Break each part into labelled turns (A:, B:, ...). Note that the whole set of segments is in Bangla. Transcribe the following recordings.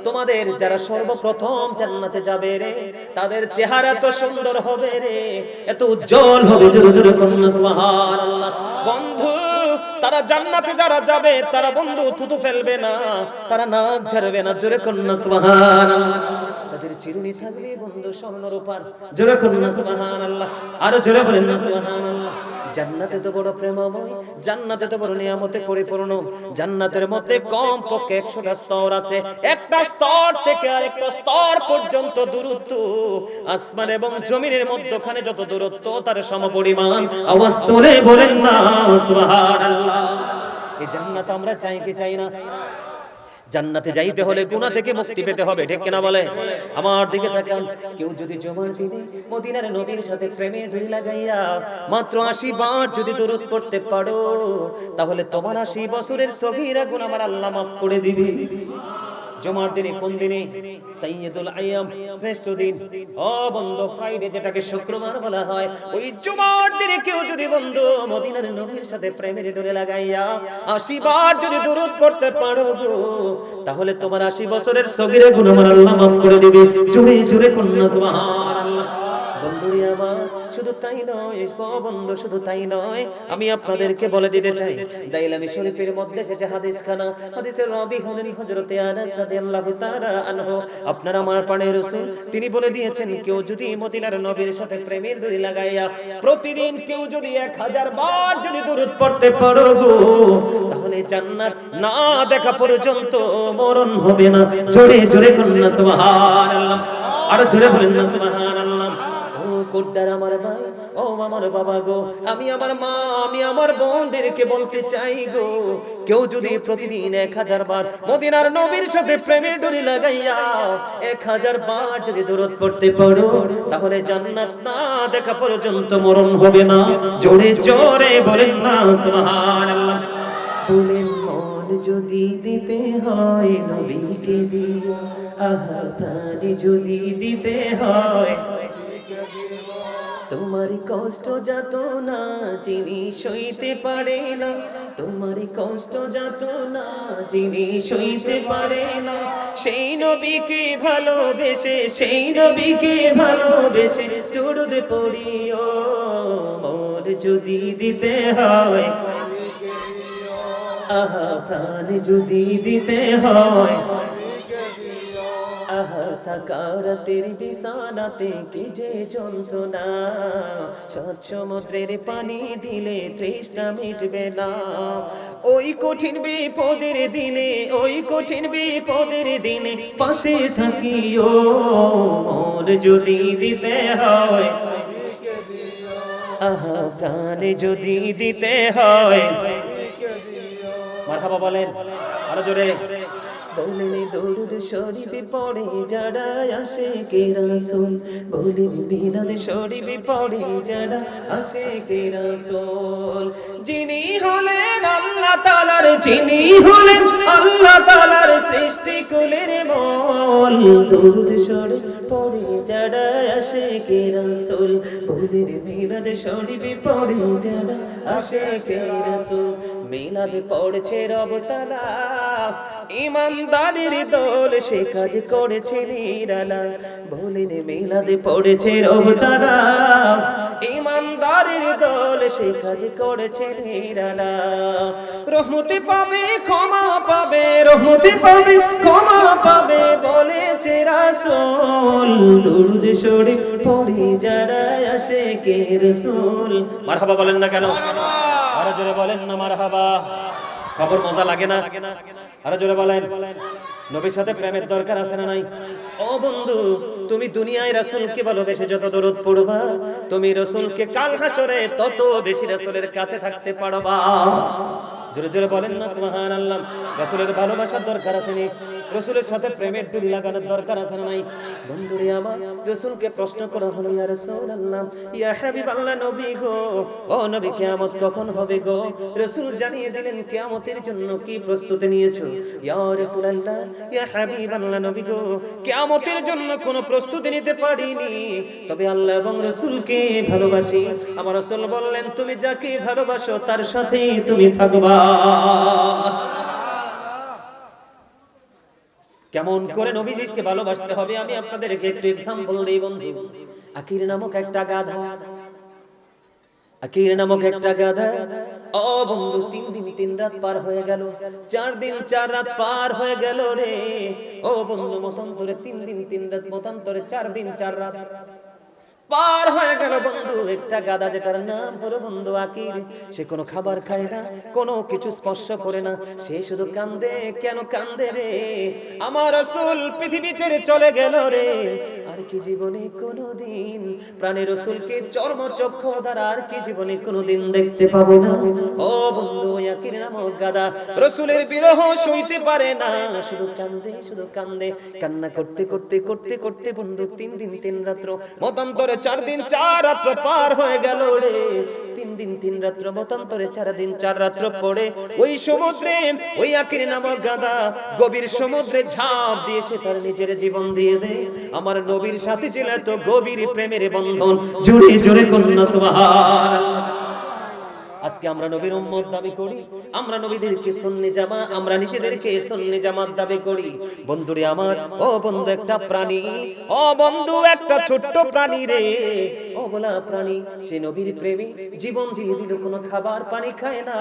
A: তোমাদের যারা সর্বপ্রথম জান্নাতে যাবে রে, তাদের চেহারা তো সুন্দর হবে রে, এত উজ্জ্বল হবে, জোরে জোরে বলুন সুবহানাল্লাহ। বন্ধু, তারা জান্নাতে যারা যাবে তারা বন্ধু থুতু ফেলবে না, তারা নাক ঝাড়বে না, জোরে বলুন সুবহানাল্লাহ। তাদের চিরুনি থাকবে বন্ধু স্বর্ণরূপার, জোরে বলুন সুবহানাল্লাহ, আরো জোরে বলেন না সুবহানাল্লাহ। জান্নাতে তো বড় প্রেমময়, জান্নাতে তো বড় নিয়ামতে পরিপূর্ণ। জান্নাতের মধ্যে কম পক্ষে 100টা স্তর আছে, একটা স্তর থেকে আরেকটা স্তর পর্যন্ত দূরত্ব আসমান এবং জমিনের মধ্যখানে যত দূরত্ব তার সমপরিমাণ। আওয়াজ তোলে বলেন না সুবহানাল্লাহ। এই জান্নাত আমরা চাই কি চাই না? জান্নাতে যাইতে হলে গুনাহ থেকে মুক্তি পেতে হবে, ঠিক কিনা বলে? আমার দিকে তাকান, কেউ যদি জুমার দিনে মদিনার নবীর সাথে প্রেমের ডুরি লাগাইয়া মাত্র 80 বার যদি দরুদ পড়তে পারো, তাহলে তোমার 80 বছরের সগীরা গুনাহ আমার আল্লাহ মাফ করে দিবে। জুমার দিনে কোন দিনে? সাইয়্যিদুল আইয়াম, শ্রেষ্ঠ দিন। ও বন্ধু, ফ্রাইডে যেটাকে শুক্রবার বলা হয়, ওই জুমার দিনে কেউ যদি বন্ধু মদিনার নবীর সাথে প্রেমের ডোরে লাগাইয়া 80 বার যদি দরুদ পড়তে পারো গো, তাহলে তোমার 80 বছরের সগীরা গুনাহ আমার আল্লাহ মাফ করে দিবে। জোরে জোরে বলুন সুবহানাল্লাহ। বন্ধুরে আমার, শুধু তাই নয় বন্ধু, শুধু তাই নয়, আমি আপনাদেরকে বলে দিতে চাই, দাইলামি শরীফের মধ্যে এসেছে হাদিসখানা। হাদিসের রাবী হলেন হযরতে আনাস রাদিয়াল্লাহু তাআলা আনহু। আপনার আমার প্রাণের রাসূল তিনি বলে দিয়েছেন, কেউ যদি মদিনার নবীর সাথে প্রেমের ডোরি লাগাইয়া প্রতিদিন কেউ যদি 1000 বার যদি দরুদ পড়তে পারো গো, তাহলে জান্নাত না দেখা পর্যন্ত মরণ হবে না। জোরে জোরে বলুন না সুবহানাল্লাহ, আর জোরে বলেন না সুবহানাল্লাহ। কোড্ডার আমার ভাই, ও আমার বাবা গো, আমি আমার মা, আমি আমার বোনদেরকে বলতে চাই গো, কেউ যদি প্রতিদিন 1000 বার মদিনার নবীর সাথে প্রেমের ডোরি লাগাইয়া 1000 বার যদি দরুদ পড়তে পারো, তাহলে জান্নাত না দেখা পর্যন্ত মরণ হবে না। জোরে জোরে বলেন না সুবহানাল্লাহ। বলেন মন যদি দিতে হয় নবীকে দিও, আহা প্রাণ যদি দিতে হয়, তোমার কষ্ট যত না যিনি সইতে পারে না, তোমার কষ্ট যত না যিনি সইতে পারে না, সেই নবীকে ভালোবেসে, সেই নবীকে ভালোবেসে দরুদ পড়িও। মন যদি দিতে হয়, আহা প্রাণ যদি দিতে হয়, আহা সাকারাতের বিছানাতে কি যে যন্ত্রণা, স্বচ্ছ সমুদ্রের পানি দিলে তৃষ্ণা মিটবে না। ওই কঠিন বিপদের দিনে, ওই কঠিন বিপদের দিনে পাশে থাকিও। মন যদি দিতে হয়, আহা প্রাণ যদি দিতে হয়, মারহাবা বলেন আরো জোরে। বলেন দরুদ শরীফ পড়ে যারা আশিকে রাসূল, বলেন মিলাদ শরীফ পড়ে যারা আশিকে রাসূল। যিনি হলেন আল্লাহ তাআলার, যিনি হলেন আল্লাহ তাআলার সৃষ্টি কুলের মূল, দরুদ শরীফ পড়ে যারা আশিকে রাসূল, বলেন মিলাদ শরীফ পড়ে যারা আশিকে রাসূল। মিলাদ পড়ছে রব তাআলা, ইমানদারের দল সে কাজ করেছে নিরালা। বলেন মিলাদ পড়েছে রব তাআলা, ইমানদারের দল সে কাজ করেছে নিরালা। রহমতে পাবে ক্ষমা পাবে, রহমতে পাবে ক্ষমা পাবে বলেছে রাসূল, দরুদ শরীফ পড়ে যারা আশিকে রাসূল। মারহাবা বলেন না কেন? আরো জোরে বলেন না মারহাবা। খবর মজা লাগে না? আরো জোরে বলেন। নবীর সাথে প্রেমের দরকার আছে না নাই? ও বন্ধু, তুমি দুনিয়ায় রাসূলকে ভালোবেসে যত দরুদ পড়বা, তুমি রাসূলকে কাল হাসরে তত বেশি রাসূলের কাছে থাকতে পারবা। জোরে জোরে বলেন না সুবহানাল্লাহ। রাসূলের ভালোবাসার দরকার আছে নি? রাসূলের সাথে প্রেমের ডুরি লাগানোর দরকার আছে না নাই? বন্ধুরে আমার, রাসূলকে প্রশ্ন করা হলো, ইয়া রাসূলুল্লাহ, ইয়া হাবিবাল্লাহ নবী গো, ও নবী কিয়ামত কখন হবে গো? রাসূল জানিয়ে দিলেন কিয়ামতের জন্য কি প্রস্তুতি নিয়েছো? ইয়া রাসূলুল্লাহ, ইয়া হাবিবাল্লাহ নবী গো, কিয়ামতের জন্য কোনো প্রস্তুতি নিতে পারিনি, তবে আল্লাহ এবং রাসূলকে ভালোবাসি। আমার রাসূল বললেন, তুমি যাকে ভালোবাসো তার সাথেই তুমি থাকবা। কেমন করে নবীজিকে ভালোবাসতে হবে আমি আপনাদেরকে একটু এক্সাম্পল দেই বন্ধু। আকির নামক একটা গাধা, আকির নামক একটা গাধা, ও বন্ধু 3 দিন 3 রাত পার হয়ে গেল, 4 দিন 4 রাত পার হয়ে গেল রে। ও বন্ধু মতান্তরে 3 দিন 3 রাত, মতান্তরে 4 দিন 4 রাত পার হয়ে গেল বন্ধু। একটা গাধা যেটার নাম হলো বন্ধু আকির, সে কোনো খাবার খায় না, কোনো কিছু স্পর্শ করে না, সে শুধু কান্দে। কেন কান্দে রে? আমার রাসূল পৃথিবী ছেড়ে চলে গেল রে, আর কি জীবনে কোনোদিন প্রাণের রাসূলকে চর্মচক্ষু দ্বারা আর কি জীবনে কোনোদিন দেখতে পাবো না। ও বন্ধু আকির নামক গাধা রাসূলের বিরহ সইতে পারে না, শুধু কান্দে, শুধু কান্দে। কান্না করতে করতে করতে করতে বন্ধু 3 দিন 3 রাত্র, মতান্তরে 4 দিন 4 রাত্র পার হয়ে গেল রে। 3 দিন 3 রাত্র, মতান্তরে 4 দিন 4 রাত্র পরে ওই সমুদ্রে ওই আকির নামক গাধা গভীর সমুদ্রে ঝাঁপ দিয়ে সে তার নিজের জীবন দিয়ে দেয়। আমার নবীর সাথে ছিল তো গভীর প্রেমের বন্ধন, জোরে জোরে কন্যা সুবহানাল্লাহ। আজকে আমরা নবীর উম্মত দাবি করি, আমরা নবীদেরকে সুন্নি জামা, আমরা নিজেদেরকে সুন্নি জামাত দাবি করি। বন্ধুরে আমার, ও বন্ধু একটা প্রাণী, ও বন্ধু একটা ছোট্ট প্রাণী রে, ও বলা প্রাণী, সে নবীর প্রেমে জীবন দিয়ে দিল, কোনো খাবার পানি খায় না।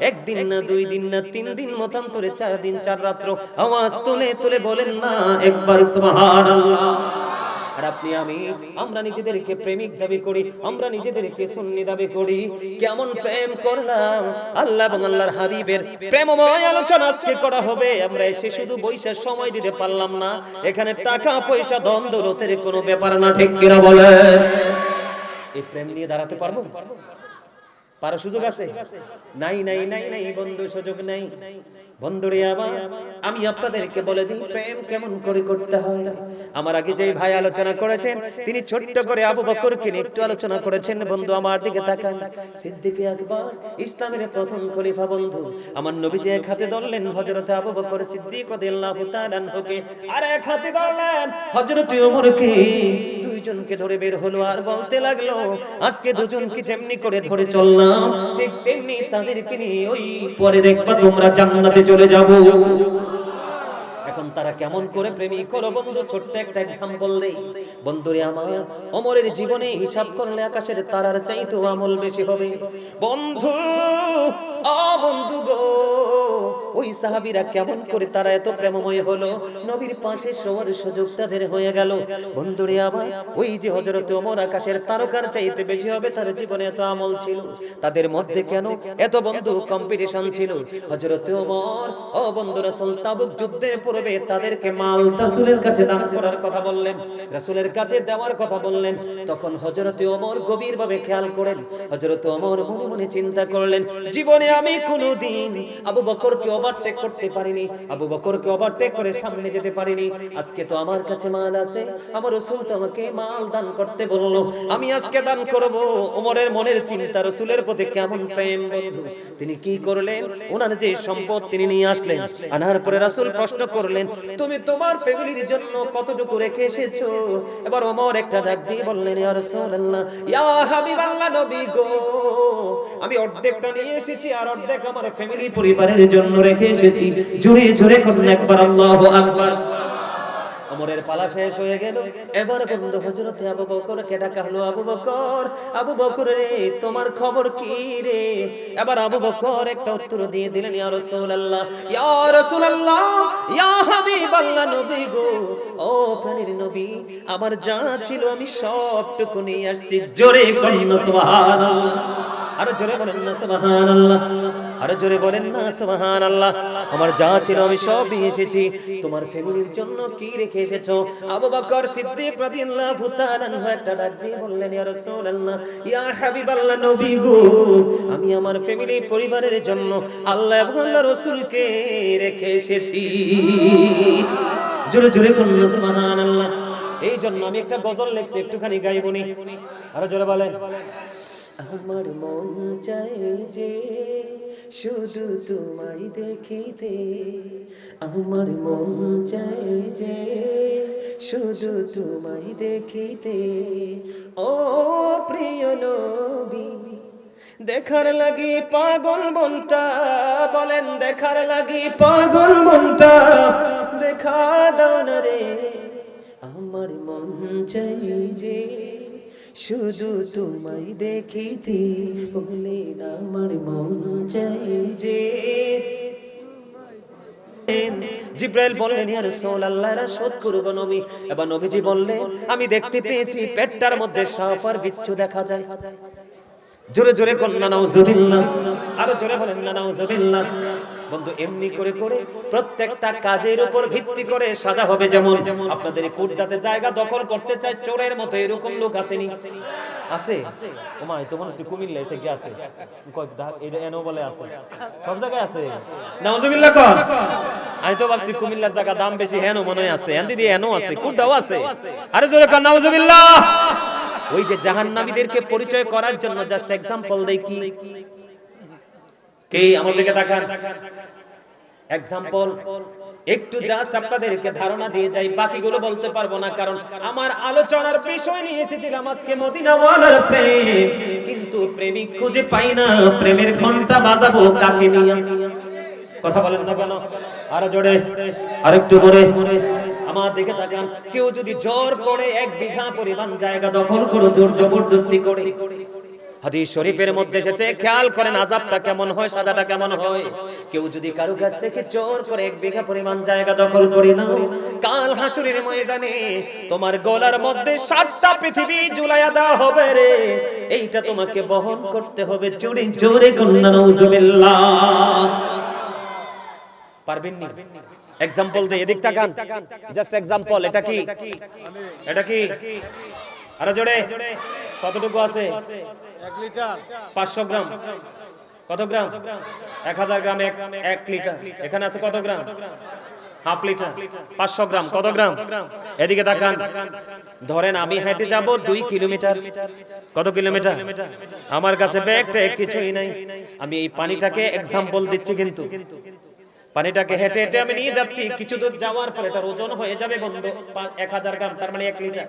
A: 1 দিন না 2 দিন না 3 দিন, মতান্তরে 4 দিন 4 রাত্র। আওয়াজ তুলে তুলে বলেন না একবার সুবহানাল্লাহ। আর আপনি আমি, আমরা নিজেদেরকে প্রেমিক দাবি করি, আমরা নিজেদেরকে সুন্নি দাবি করি। কেমন প্রেম করলাম আল্লাহ এবং আল্লাহর হাবিবের প্রেমময় আলোচনা আজকে করা হবে। আমরা এসে শুধু বইসা সময় দিতে পারলাম না। এখানে টাকা পয়সা ধন দৌলতের কোনো ব্যাপার না, ঠিক কিনা বলে? এই প্রেম নিয়ে দাঁড়াতে পারবো? পারার সুযোগ আছে? নাই নাই নাই নাই বন্ধু, সুযোগ নাই। বন্ধুরে আমার, আমি আপনাদেরকে বলে দিই প্রেম কেমন করে করতে হয়। আমার আগে যে ভাই আলোচনা করেছেন, তিনি ছোট্ট করে আবু বকরকে নিয়ে একটু আলোচনা করেছেন। বন্ধু আমার দিকে তাকান, সিদ্দিক আকবর ইসলামের প্রথম খলিফা। বন্ধু আমার নবীজি এক হাতে ধরলেন হযরত আবু বকর সিদ্দিক রাদিয়াল্লাহু তাআলা আনহুকে, আর এক হাতে ধরলেন হযরত ওমরকে। দুইজনকে ধরে বের হলো আর বলতে লাগলো, আজকে দুজনকে যেমনি করে ধরে চললাম, ঠিক তেমনি তাদেরকে নিয়ে ওই পরে দেখবা তোমরা জান্নাতে চলে যাব। এখন তারা কেমন করে প্রেমিক করো বন্ধু, ছোট্ট একটা এক্সাম্পল দেই। বন্ধুরে আমার, ওমরের জীবনে হিসাব করলে আকাশের তারার চাইতেও আমল বেশি হবে। বন্ধু ও বন্ধু গো, ওই সাহাবীরা কেমন করে তারা এত প্রেমময় হলো, নবীর পাশে শোয়ার সুযোগ তাদের হয়ে গেল। বন্ধুরে আমার, ওই যে হযরত ওমর আকাশের তারকার চাইতে বেশি হবে, তার জীবনে এত আমল ছিল। তাদের মধ্যে কেন এত বন্ধু কম্পিটিশন ছিল? হযরত ওমর, ও বন্ধু, রাসূল তাবুক যুদ্ধের পূর্বে তাদেরকে মাল রাসূলের কাছে দান করার কথা বললেন, রাসূলের কাছে দেওয়ার কথা বললেন। তখন হযরত ওমর গভীরভাবে খেয়াল করেন। হযরত ওমর মনে মনে চিন্তা করলেন, জীবনে আমি কোনোদিন আবু বকরকে ওভারটেক করতে পারিনি, আবু বকরকে ওভারটেক করে সামনে যেতে পারিনি। আজকে তো আমার কাছে মাল আছে, আমার রাসূল তো আমাকে মাল দান করতে বলল, আমি আজকে দান করব। ওমরের মনের চিন্তা, রাসূলের প্রতি কেমন প্রেম বন্ধু। তিনি কি করলেন? ওনার যে সম্পদ তিনি নিয়ে আসলেন। আনার পরে রাসূল প্রশ্ন করলেন, তুমি তোমার ফ্যামিলির জন্য কতটুকু রেখে এসেছো? এবার ওমর একটা ডাক দিয়ে বললেন, ইয়া রাসূলুল্লাহ, ইয়া হাবিবাল্লাহ, নবী গো, আমি অর্ধেকটা নিয়ে এসেছি, আর অর্ধেক আমার ফ্যামিলি পরিবারের জন্য রেখে এসেছি। জোরে জোরে করুন একবার আল্লাহু আকবার। ওমরের পালা শেষ হয়ে গেল। এবার বন্ধু হযরত আবু বকরকে ডাকা হলো, আবু বকর, আবু বকর রে, তোমার খবর কি রে? এবার আবু বকর একটা উত্তর দিয়ে দিলেন, ইয়া রাসূলুল্লাহ, ইয়া রাসূলুল্লাহ, ইয়া হাবিবাল্লাহ, নবী গো, ও প্রাণের নবী, আমার যা ছিল আমি সবটুকু নিয়ে আসছি। জোরে করুন সুবহানাল্লাহ, আরো জোরে বলেন না সুবহানাল্লাহ, আরো জোরে বলেন না সুবহানাল্লাহ। আমার যা ছিল আমি সব নিয়ে এসেছি। তোমার ফ্যামিলির জন্য কি রেখে এসেছো? আবু বকর সিদ্দিক রাদিয়াল্লাহু তাআলা আনহু একটা ডাক দিয়ে বললেন, ইয়া রাসূলুল্লাহ, ইয়া হাবিবাল্লাহ, নবী গো, আমি আমার ফ্যামিলি পরিবারের জন্য আল্লাহ এবং আল্লাহর রাসূলকে রেখে এসেছি। জোরে জোরে বলুন সুবহানাল্লাহ। এই জন্য আমি একটা গজল লিখছি, একটুখানি গাইবনি, আরো জোরে বলেন। আমার মন চাই যে শুধু তোমায় দেখিতে, আমার মন চাই যে শুধু তোমায় দেখিতে, ও প্রিয় নবী, দেখার লাগি পাগল মনটা, বলেন দেখার লাগি পাগল মনটা, দেখা দাও না রে, আমার মন চাই যে শুধু তোমায় দেখিতে, বলে আমার মন চাই যে। জিব্রাইল বললেন ইয়া রাসূলুল্লাহ, এরা শোধ করব নবী। এবার নবীজি বললেন আমি দেখতে পেয়েছি পেটটার মধ্যে সাপ আর বিচ্ছু দেখা যায়। জোরে জোরে বলেন না নাউজুবিল্লাহ, আরো জোরে বলেন না নাউজুবিল্লাহ। বন্ধু এমনি করে করে প্রত্যেকটা কাজের উপর ভিত্তি করে সাজা হবে। যেমন আপনাদের কোটটাতে জায়গা দখল করতে চায় চোরের মতো, এরকম লোক আসেনি? আছে? ওমা এই তো মনে হচ্ছে কুমিল্লা এসে কি আছে, এটা এনো বলে আছে, সব জায়গায় আছে। নাউজুবিল্লাহ কর। আমি তো ভাবছি কুমিল্লার জায়গা দাম বেশি, হেনো মনে আছে, হেন দিদি এনো আছে, কোটটাও আছে। আরে জোরে কর নাউজুবিল্লাহ। ওই যে জাহান্নামীদেরকে পরিচয় করার জন্য জাস্ট এক্সাম্পল দেই। কি কে আমাদেরকে দেখান এক্সাম্পল, একটু জাস্ট আপনাদেরকে ধারণা দিয়ে যাই, বাকিগুলো বলতে পারবো না, কারণ আমার আলোচনার বিষয় নিয়ে এসেছিলাম আজকে মদিনাওয়ালার প্রেম, কিন্তু প্রেমিক খুঁজে পাই না, প্রেমের ঘন্টা বাজাবো কাকে নিয়ে? কথা বলেন না কেন? আরো জোরে, আরেকটু বলে আমার দিকে তাকান। কেউ যদি জোর করে 1 বিঘা পরিমাণ জায়গা দখল করে জোর জবরদস্তি করে, হাদিস শরীফের মধ্যে এসেছে, খেয়াল করেন আযাবটা কেমন হয়, সাজাটা কেমন হয়। কেউ যদি কারো কাছ থেকে জোর করে 1 বিঘা পরিমাণ জায়গা দখল করে নাও, কাল হাসরের ময়দানে তোমার গলার মধ্যে 7টা পৃথিবী ঝুলাইয়া দেওয়া হবে রে। এইটা তোমাকে বহন করতে হবে। জোরে জোরে কন্না নাউজুবিল্লাহ। পারবেন না? এক্সাম্পল দে, এদিক তাকান, জাস্ট এক্সাম্পল। এটা কি? এটা কি? আরো জোরে, কতটুকু আছে?
B: 1 লিটার
A: 500 গ্রাম। কত গ্রাম? 1000 গ্রাম 1 লিটার। এখানে আছে কত গ্রাম? Half litre. 500 গ্রাম কত গ্রাম? এদিকে তাকান। ধরেন আমি হেঁটে যাব 2 কিলোমিটার। কত কিলোমিটার? আমার কাছে ব্যাগটা কিছুই নাই, আমি এই পানিটাকে এক্সাম্পল দিচ্ছি, কিন্তু পানিটাকে হেঁটে হেঁটে আমি নিয়ে যাচ্ছি। কিছু দূর যাওয়ার পর এটার ওজন হয়ে যাবে বন্ধু 1000 গ্রাম, তার মানে 1 লিটার।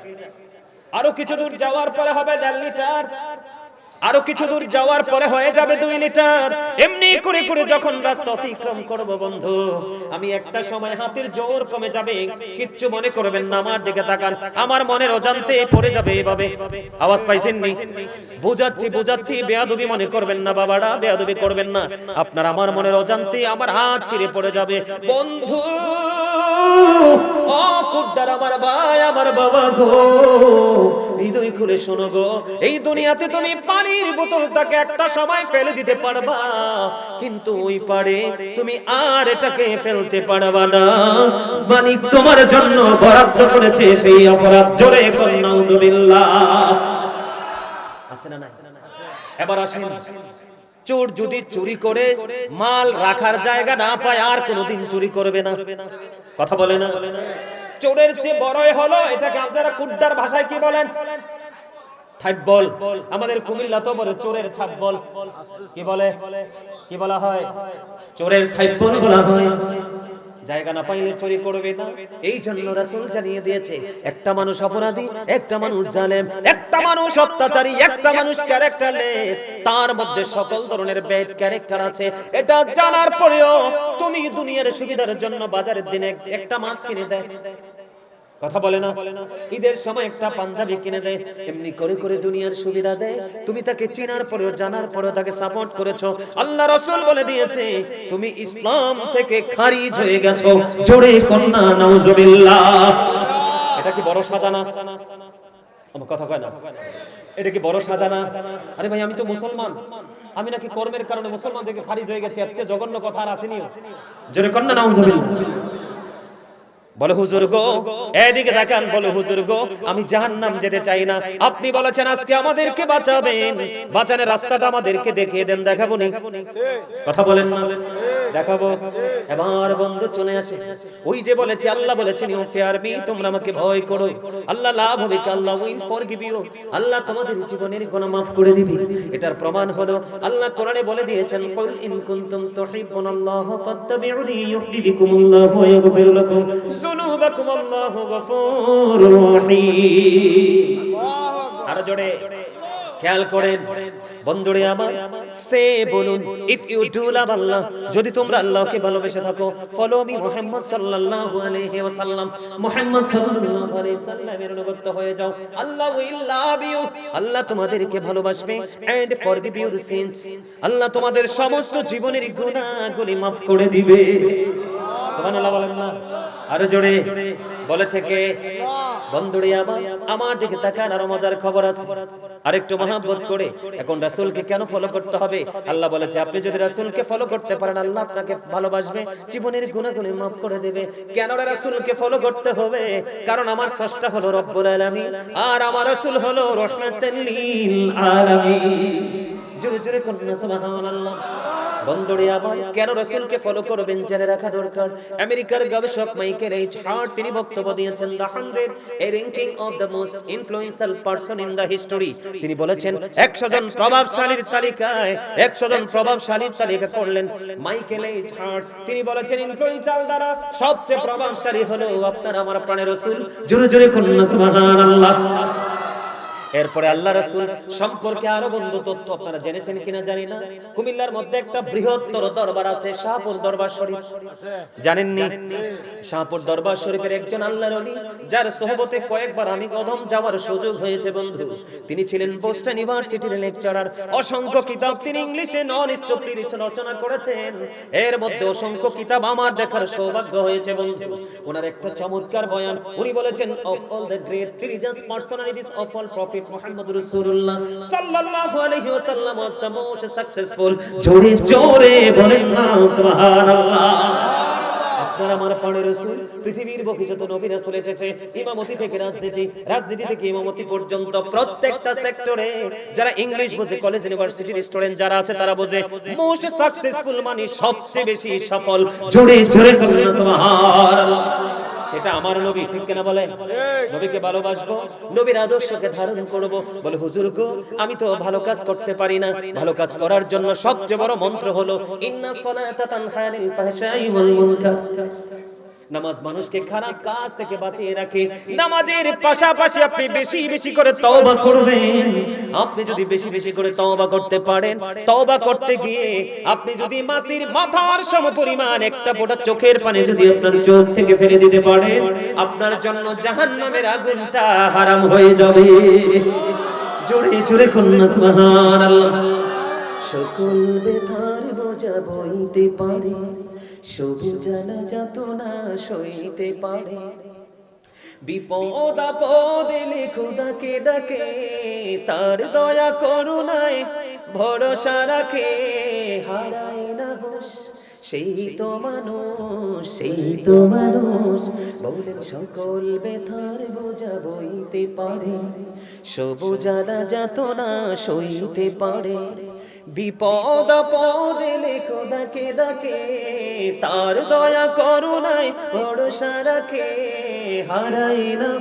A: আরো কিছু দূর যাওয়ার পরে হবে 1.5 লিটার, আরো কিছু দূর যাওয়ার পরে হয়ে যাবে 2 লিটার। এমনি করে করে যখন রাস্তা অতিক্রম করব বন্ধু, আমি একটা সময় হাতের জোর কমে যাবে, কিচ্ছু মনে করবেন না। আমার দিকে তাকান, আমার মনের অজান্তে পড়ে যাবে এভাবে। আওয়াজ পাইছেন নি? বুঝাচ্ছি বুঝাচ্ছি, বেয়াদবি মনে করবেন না বাবারা, বেয়াদবি করবেন না। আপনার আমার মনের অজান্তে আমার হাত ছিঁড়ে পড়ে যাবে বন্ধু। ও কুদ্দার আমার ভাই, আমার বাবা গো, হৃদয় খুলে শোনো গো, এই দুনিয়াতে তুমি পানির বোতলটাকে একটা সময় ফেলে দিতে পারবা, কিন্তু ওই পারে তুমি আর এটাকে ফেলতে পারবা না। মালিক তোমার জন্য বরাদ্দ করেছে সেই অপরাধ। জোরে কর নাউযুবিল্লাহ। আছে না? এবার আসেন, চোর যদি চুরি করে মাল রাখার জায়গা না পায়, আর কোনোদিন চুরি করবে না। কথা বলে না? চোরের চেয়ে বড়ই হলো, এটাকে আপনারা কুদ্দার ভাষায় কি বলেন? থাইব্বল। আমাদের কুমিল্লা তো বলে চোরের থাইব্বল। কি বলে? কি বলা হয়? চোরের থাইব্বল বলা হয়। জায়গা না পাইলে চুরি করবে না। এই জন্য রাসূল জানিয়ে দিয়েছে, একটা মানুষ অপরাধী, একটা মানুষ জালেম, একটা মানুষ অত্যাচারী, একটা মানুষ ক্যারেক্টারলেস, তার মধ্যে সকল ধরনের ব্যাড ক্যারেক্টার আছে। এটা জানার পরেও তুমি দুনিয়ার সুবিধার জন্য বাজারের দিনে একটা মাছ কিনে দেয়, কথা বলে না? ঈদের সময় একটা পাঞ্জাবি কিনে দেয়, এমনি করে করে দুনিয়ার সুবিধা দেয়। তুমি তাকে চিনার পরেও জানার পরেও তাকে সাপোর্ট করেছো। আল্লাহ রাসূল বলে দিয়েছে তুমি ইসলাম থেকে খারিজ হয়ে গেছো। জোরে কন্না নাউযুবিল্লাহ। এটা কি বড় সাজা না? আমার কথা কয় না? এটা কি বড় সাজা না? আরে ভাই আমি তো মুসলমান, আমি নাকি কর্মের কারণে মুসলমান থেকে খারিজ হয়ে গেছি, এর চেয়ে জঘন্য কথা আর আসেনি। জোরে কন্না নাউযুবিল্লাহ। বলে হুজুর গো, এদিকে দেখেন, বলে হুজুর গো, আমি জাহান্নাম যেতে চাই না। আপনি বলেছেন আজকে আমাদেরকে বাঁচাবেন, বাঁচানোর রাস্তাটা আমাদেরকে দেখিয়ে দেন, দেখাবো নি? কথা বলেন না? দেখাবো। এবার বন্ধু চলে আসে, ওই যে বলেছি, আল্লাহ বলেছেন ইউ ফিয়ার মি, তোমরা আমাকে ভয় করো, আল্লাহ লাভ হবে, আল্লাহ উইল ফরগিভ ইউ, আল্লাহ তোমাদের জীবনের গুনাহ maaf করে দিবে। এটার প্রমাণ হলো আল্লাহ কোরআনে বলে দিয়েছেন, কুল ইন কুনতুম তুহিব্বুনাল্লাহ ফাত্তাবিউনি ইউহিব্বুকুমুল্লাহ ওয়া ইয়াগফির লাকুম যুনুবাকুম আল্লাহু গফুরুর রহিম। আর জোরে খেয়াল করেন, বন্ধুরে আমার, সে বলুন, ইফ ইউ ডু লাভ আল্লাহ, যদি তোমরা আল্লাহকে ভালোবেসে থাকো, ফলো মি মুহাম্মদ সাল্লাল্লাহু আলাইহি ওয়াসাল্লাম, মুহাম্মদ সাল্লাল্লাহু আলাইহি ওয়াসাল্লামের অনুগত হয়ে যাও, আল্লাহ উইল লাভ ইউ, আল্লাহ তোমাদেরকে ভালোবাসবে, এন্ড ফরগিভ ইউর সিনস, আল্লাহ তোমাদের সমস্ত জীবনের গুনাহগুলি maaf করে দিবে। সুবহানাল্লাহ বলেন না? আরো জোরে বলেছে কে? বন্ধুরে আমার দিকে তাকান, আর মজার খবর আছে। আরেকটু মহব্বত করে এখন রাসূলকে কেন ফলো করতে হবে? আল্লাহ বলেছে আপনি যদি রাসূলকে ফলো করতে পারেন, আল্লাহ আপনাকে ভালোবাসবে, জীবনের গুনাহগুলো maaf করে দেবে। কেন রাসূলকে ফলো করতে হবে? কারণ আমার স্রষ্টা হলো রব্বুল আলামিন, আর আমার রাসূল হলো রাহমাতাল লিল আলামিন। জোরে জোরে করুন সুবহানাল্লাহ। বন্ধুরে আমার, কেন রাসূলকে ফলো করবেন জেনে রাখা দরকার। আমেরিকার গবেষক মাইকেল এইচ হার্ট তিনি বক্তব্য দিয়েছেন the 100 A ranking of the most influential person in the history. তিনি বলেছেন 100 জন প্রভাবশালীর তালিকায় 100 জন প্রভাবশালীর তালিকা করলেন মাইকেল এইচ হার্ট। তিনি বলেছেন ইনফ্লুয়েন্সিয়াল দ্বারা সবচেয়ে প্রভাবশালী হলো আপনার আমার প্রাণের রাসূল। জোরে জোরে করুন সুবহানাল্লাহ। এরপরে আল্লাহ রাসূল সম্পর্কে আরো বন্ধু তথ্য আপনারা জেনেছেন কিনা জানি না। কুমিল্লার মধ্যে একটা বৃহত্তর দরবার আছে, শাহপুর দরবার শরীফ, জানেননি? শাহপুর দরবার শরীফের একজন আল্লাহর ওলি, যার সোহবতে কয়েকবার আমি কদম যাওয়ার সুযোগ হয়েছে বন্ধু। তিনি ছিলেন বোস্টন ইউনিভার্সিটির লেকচারার। অসংখ্য কিতাব তিনি ইংলিশে নন স্টপ রচনা করেছেন। এর মধ্যে অসংখ্য কিতাব আমার দেখার সৌভাগ্য হয়েছে বন্ধু। ওনার একটা চমৎকার বয়ান, উনি বলেছেন of all the great religious personalities of all prophet Muhammad রাসূলুল্লাহ সাল্লাল্লাহু আলাইহি ওয়াসাল্লাম ওয়াজ দ্য মোস্ট সাকসেসফুল। জোরে জোরে বলেন না সুবহানাল্লাহ। আপনার আমার প্রাণের রাসূল, পৃথিবীর বুকে যত নবী রাসূল এসেছে, ইমামতি থেকে রাজনীতি, রাজনীতি থেকে ইমামতি পর্যন্ত প্রত্যেকটা সেক্টরে যারা ইংলিশ বোঝে, কলেজ ইউনিভার্সিটির স্টুডেন্ট যারা আছে তারা বোঝে মোস্ট সাকসেসফুল মানে সবচেয়ে বেশি সফল। জোরে জোরে বলেন সুবহানাল্লাহ। সেটা আমার নবী, ঠিক কিনা বলেন? নবীকে ভালোবাসবো, নবীর আদর্শকে ধারণ করব। বলে হুজুর গো, আমি তো ভালো কাজ করতে পারি না। ভালো কাজ করার জন্য সবচেয়ে বড় মন্ত্র হলো ইন্না সলাতা তানহা আনিল ফাহশাই ওয়াল মুনকার। নামাজ মানুষকে খারাপ কাজ থেকে বাঁচিয়ে রাখে। নামাজের পাশাপাশি আপনি বেশি বেশি করে তওবা করবেন। আপনি যদি বেশি বেশি করে তওবা করতে পারেন, তওবা করতে গিয়ে আপনি যদি মাসির মাথার সমপরিমাণ একটা ফোঁটা চোখের পানি যদি আপনার চোখ থেকে ফেলে দিতে পারেন, আপনার জন্য জাহান্নামের আগুনটা হারাম হয়ে যাবে। জোরে জোরে করুন সুবহানাল্লাহ। সকল ব্যথার বোঝা বইতে পারে, সবুজ জ্বালা যাতনা সইতে পারে, বিপদ আপদ এলে খোদাকে ডাকে, তার দয়া করুণায় ভরসা রাখে, হারায় না হুঁশ সেই তো মানুষ, সেই তো মানুষ। বলেন সকল ব্যথার বোঝা বইতে পারে, সবুজ জ্বালা যাতনা সইতে পারে, বিপদ আপদ এলে খোদাকে ডাকে, তার দয়া করুণায় ভরসা রাখে, হারায় না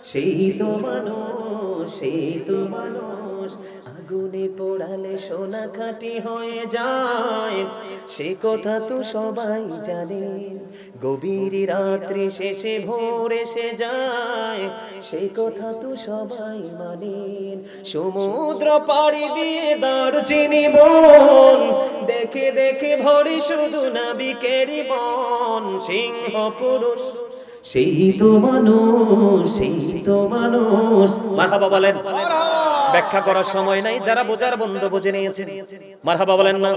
A: সেই তো মানুষ, সেই তো মানুষ। আগুনে পোড়ালে সোনা খাঁটি হয়ে যায়, সে কথা তো সবাই জানে। গভীর রাত্রি শেষে ভোর এসে যায়, সে কথা তো সবাই মানেন। সমুদ্র পাড়ি দিয়ে দারুচিনি বন, দেখে দেখে ভরে শুধু নাবিকেরই মন। সিংহ পুরুষ সেই তো মানুষ, সেই তো মানুষ। মারহাবা বলেন। ব্যাখ্যা করার সময় নাই, যারা বোঝার বন্ধু বুঝে নিয়েছেন। মারহাবা বলেন না?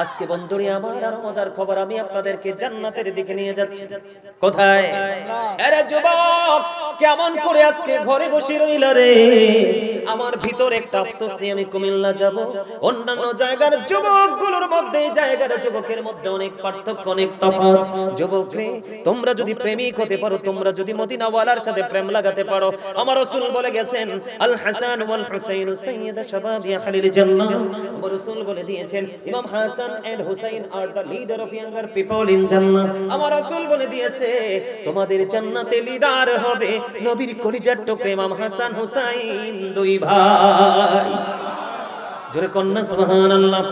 A: আজকে বন্ধুরে আমার আর মজার খবর, আমি আপনাদেরকে জান্নাতের দিকে নিয়ে যাচ্ছি। কোথায়? আরে যুবক, কেমন করে আজকে ঘরে বসে রইলা রে? আমার ভিতর একটা আফসোস নিয়ে আমি কুমিল্লা যাব। অন্যান্য জায়গার যুবকগুলোর মধ্যে এই জায়গার যুবকের মধ্যে অনেক পার্থক্য, অনেক তফাৎ। যুবক রে, তোমরা যদি প্রেমিক হতে পারো, তোমরা যদি মদিনাওয়ালার সাথে প্রেম লাগাতে পারো, আমার রাসূল বলে গেছেন আল হাসান ওয়াল হুসাইন সাইয়্যিদা শাবাবি আহলিল জান্নাহ। আমার রাসূল বলে দিয়েছেন imam Hasan and Hussain are the leader of younger people in Jannah. আমার রাসূল বলে দিয়েছে তোমাদের জান্নাতে লিডার হবে নবীর কলিজার টুকরা ইমাম হাসান হুসাইন, দুই ভাই। জোরে কন্না সুবহানাল্লাহ,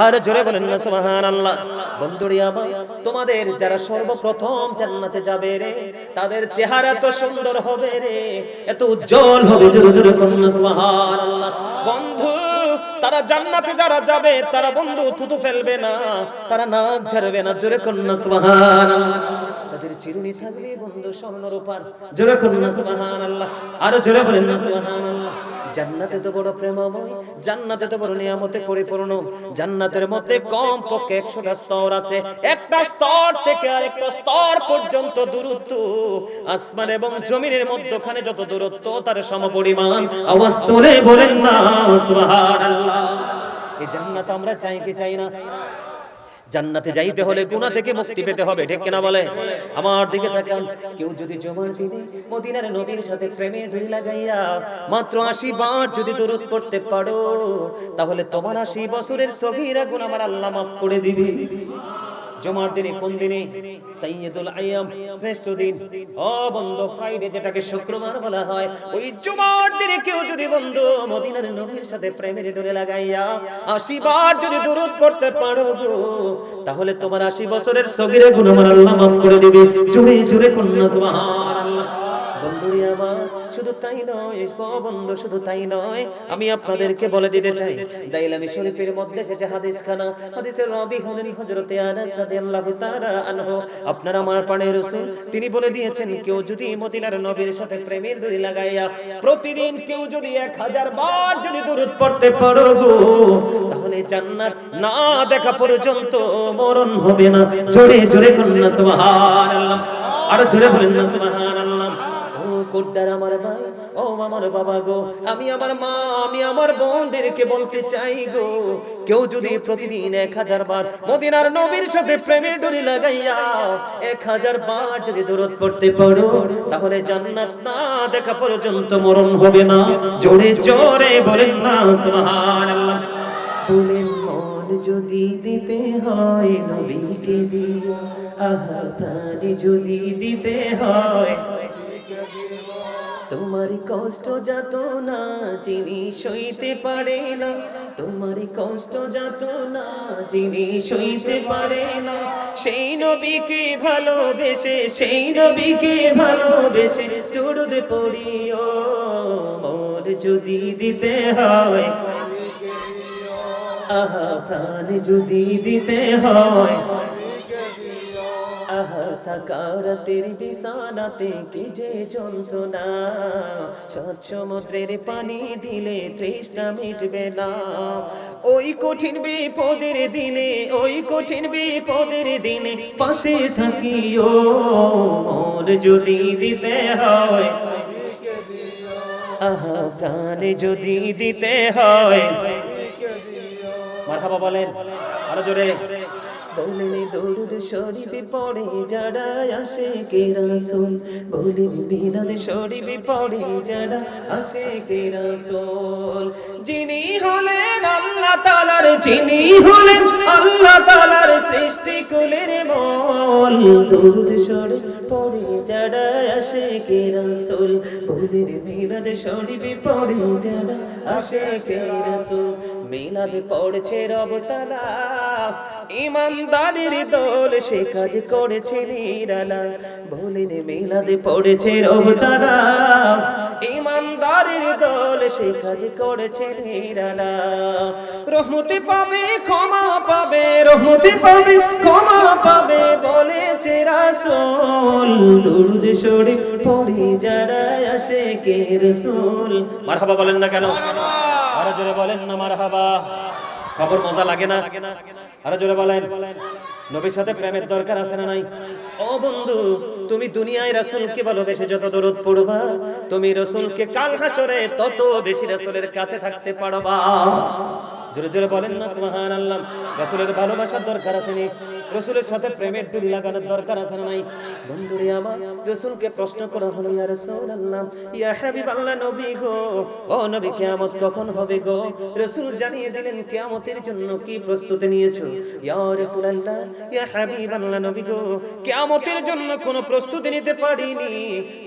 A: আর জোরে বলেন না সুবহানাল্লাহ। বন্ধুরে আমার, তোমাদের যারা সর্বপ্রথম জান্নাতে যাবে রে, তাদের চেহারা তো সুন্দর হবে রে, এত উজ্জ্বল হবে। জোরে জোরে কন্না সুবহানাল্লাহ। বন্ধু, তারা জান্নাতে যারা যাবে তারা বন্ধু থুতু ফেলবে না, তারা নাক ঝাড়বে না। জোরে করুন না সুবহানাল্লাহ। তাদের চিরুনি থাকবে বন্ধু স্বর্ণরূপার। জোরে করুন না সুবহানাল্লাহ। আরো জোরে বলেন না সুবহানাল্লাহ। জান্নাতে তো বড় প্রেমময়, জান্নাতে তো বড় নিয়ামতে পরিপূর্ণ। জান্নাতের মধ্যে কম পক্ষে 100টা স্তর আছে। একটা স্তর থেকে আরেকটা স্তর পর্যন্ত দূরত্ব আসমান এবং জমিনের মধ্যখানে যত দূরত্ব তার সমপরিমাণ। আওয়াজ তোলে বলেন না সুবহানাল্লাহ। এই জান্নাত আমরা চাই কি চাই না? জান্নাতে যাইতে হলে গুনাহ থেকে মুক্তি পেতে হবে, ঠিক কিনা বলে? আমার দিকে তাকান। কেউ যদি জুমার দিনে মদিনার নবীর সাথে প্রেমের ডুরি লাগাইয়া মাত্র 80 বার যদি দরুদ পড়তে পারো, তাহলে তোমার 80 বছরের সগীরা গুনাহ আমার আল্লাহ মাফ করে দিবে। জুমার দিনে কোন দিনে? সাইয়্যিদুল আইয়াম, শ্রেষ্ঠ দিন। ও বন্ধু, ফ্রাইডে যেটাকে শুক্রবার বলা হয়, ওই জুমার দিনে কেউ যদি বন্ধু মদিনার নবীর সাথে প্রেমের ডোরে লাগাইয়া 80 বার যদি দরুদ পড়তে পারো গো, তাহলে তোমার 80 বছরের সগীরা গুনাহ আমার আল্লাহ মাফ করে দিবে। জোরে জোরে করুন সুবহানাল্লাহ। বন্ধুরে আমার, শুধু তাই নয় বন্ধু, শুধু তাই নয়, আমি আপনাদেরকে বলে দিতে চাই, দাইলামি শরীফের মধ্যে এসেছে হাদিসখানা। হাদিসের রাবী হলেন হযরতে আনাস রাদিয়াল্লাহু তাআলা আনহু। আপনার আমার প্রাণের রাসূল তিনি বলে দিয়েছেন, কেউ যদি মদিনার নবীর সাথে প্রেমের ডোরি লাগাইয়া প্রতিদিন কেউ যদি 1000 বার যদি দরুদ পড়তে পারো গো, তাহলে জান্নাত না দেখা পর্যন্ত মরণ হবে না। জোরে জোরে করুন না সুবহানাল্লাহ। আর জোরে বলেন না সুবহানাল্লাহ। কোড্ডার আমার ভাই, ও আমার বাবা গো, আমি আমার মা, আমি আমার বোনদেরকে বলতে চাই গো, কেউ যদি প্রতিদিন 1000 বার মদিনার নবীর সাথে প্রেমের ডোরি লাগাইয়া 1000 বার যদি দরুদ পড়তে পারো, তাহলে জান্নাত না দেখা পর্যন্ত মরণ হবে না। জোরে জোরে বলেন না সুবহানাল্লাহ। বলেন মন যদি দিতে হয় নবীকে দিও, আহা প্রাণ যদি দিতে হয়, তোমার কষ্ট যত না যিনি সইতে পারে না, তোমার কষ্ট যত না যিনি সইতে পারে না, সেই নবীকে ভালোবেসে, সেই নবীকে ভালোবেসে দরুদ পড়িও। মন যদি দিতে হয়, আহা প্রাণ যদি দিতে হয়, আহা সাকারাতের বিছানাতে কি যে যন্ত্রণা, স্বচ্ছ সমুদ্রের পানি দিলে তৃষ্ণা মিটবে না। ওই কঠিন বিপদের দিনে, ওই কঠিন বিপদের দিনে পাশে থাকিও। মন যদি দিতে হয়, আহা প্রাণ যদি দিতে হয়, মারহাবা বলেন আরো জোরে। বলেন দরুদ শরীফ পড়ে যারা আশিকে রাসূল, বলেন মিলাদ শরীফ পড়ে যারা আশিকে রাসূল। যিনি হলেন আল্লাহ তাআলার, যিনি হলেন আল্লাহ তাআলার সৃষ্টি কুলের মূল, দরুদ শরীফ পড়ে যারা আশিকে রাসূল, বলেন মিলাদ শরীফ পড়ে যারা আশিকে রাসূল। মিলাদ পড়ছে রব তাআলা, ইমানদারের দল সে কাজ করেছে নিরালা। বলেন মিলাদ পড়েছে রব তাআলা, ইমানদারের দল সে কাজ করেছে নিরালা। রহমতে পাবে ক্ষমা পাবে, রহমতে পাবে ক্ষমা পাবে বলেছে রাসূল, দরুদ শরীফ পড়ে যারা আশিকে রাসূল। মারহাবা বলেন না কেন? আরো জোরে বলেন না মারহাবা। খবর মজা লাগে না? আরো জোরে বলেন। নবীর সাথে প্রেমের দরকার আছে না নাই? ও বন্ধু, তুমি দুনিয়ায় রাসূলকে ভালোবেসে যত দরুদ পড়বা, তুমি রাসূলকে কাল হাসরে তত বেশি রাসূলের কাছে থাকতে পারবা। জোরে জোরে বলেন না সুবহানাল্লাহ। রাসূলের ভালোবাসার দরকার আছে নি? রাসূলের সাথে প্রেমের ডুরি লাগানোর দরকার আছে না নাই? বন্ধুরে আমার, রাসূলকে প্রশ্ন করা হলো, ইয়া রাসূলুল্লাহ, ইয়া হাবিবাল্লাহ নবী গো, ও নবী কিয়ামত কখন হবে গো? রাসূল জানিয়ে দিলেন কিয়ামতের জন্য কি প্রস্তুতি নিয়েছো? ইয়া রাসূলুল্লাহ, ইয়া হাবিবাল্লাহ নবী গো, কিয়ামতের জন্য কোনো প্রস্তুতি নিতে পারিনি,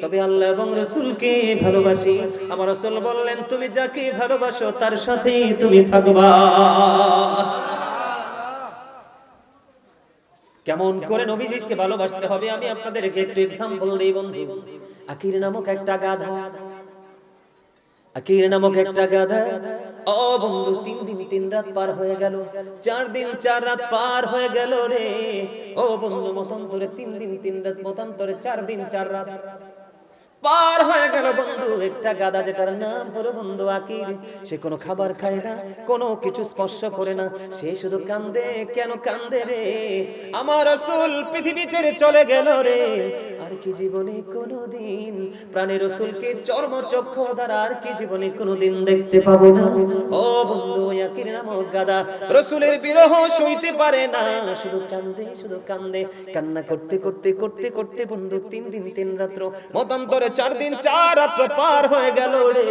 A: তবে আল্লাহ এবং রাসূলকে ভালোবাসি। আমার রাসূল বললেন, তুমি যাকে ভালোবাসো তার সাথেই তুমি থাকবা। কেমন করে নবীজিকে ভালোবাসতে হবে আমি আপনাদেরকে একটু एग्जांपल দেই বন্ধু। আকির নামক একটা গাধা, আকির নামক একটা গাধা ও বন্ধু 3 দিন 3 রাত পার হয়ে গেল, 4 দিন 4 রাত পার হয়ে গেল রে। ও বন্ধু মতান্তরে 3 দিন 3 রাত, মতান্তরে 4 দিন 4 রাত পার হয়ে গেল বন্ধু। একটা গাদা যেটার নাম হলো বন্ধু আকির, সে কোনো খাবার খায় না, কোনো কিছু স্পর্শ করে না, সে শুধু কান্দে। কেন কান্দে রে? আমার রাসূল পৃথিবী ছেড়ে চলে গেল রে। আর কি জীবনে কোনোদিন প্রাণের রাসূলকে চর্মচক্ষু দ্বারা আর কি জীবনে কোনোদিন দেখতে পাবো না। ও বন্ধু আকির নামক গাদা রাসূলের বিরহ সইতে পারে না, শুধু কান্দে শুধু কান্দে। কান্না করতে করতে করতে করতে বন্ধু 3 দিন 3 রাত্র, মতান্তরে 4 দিন 4 রাত্র পার হয়ে গেল রে।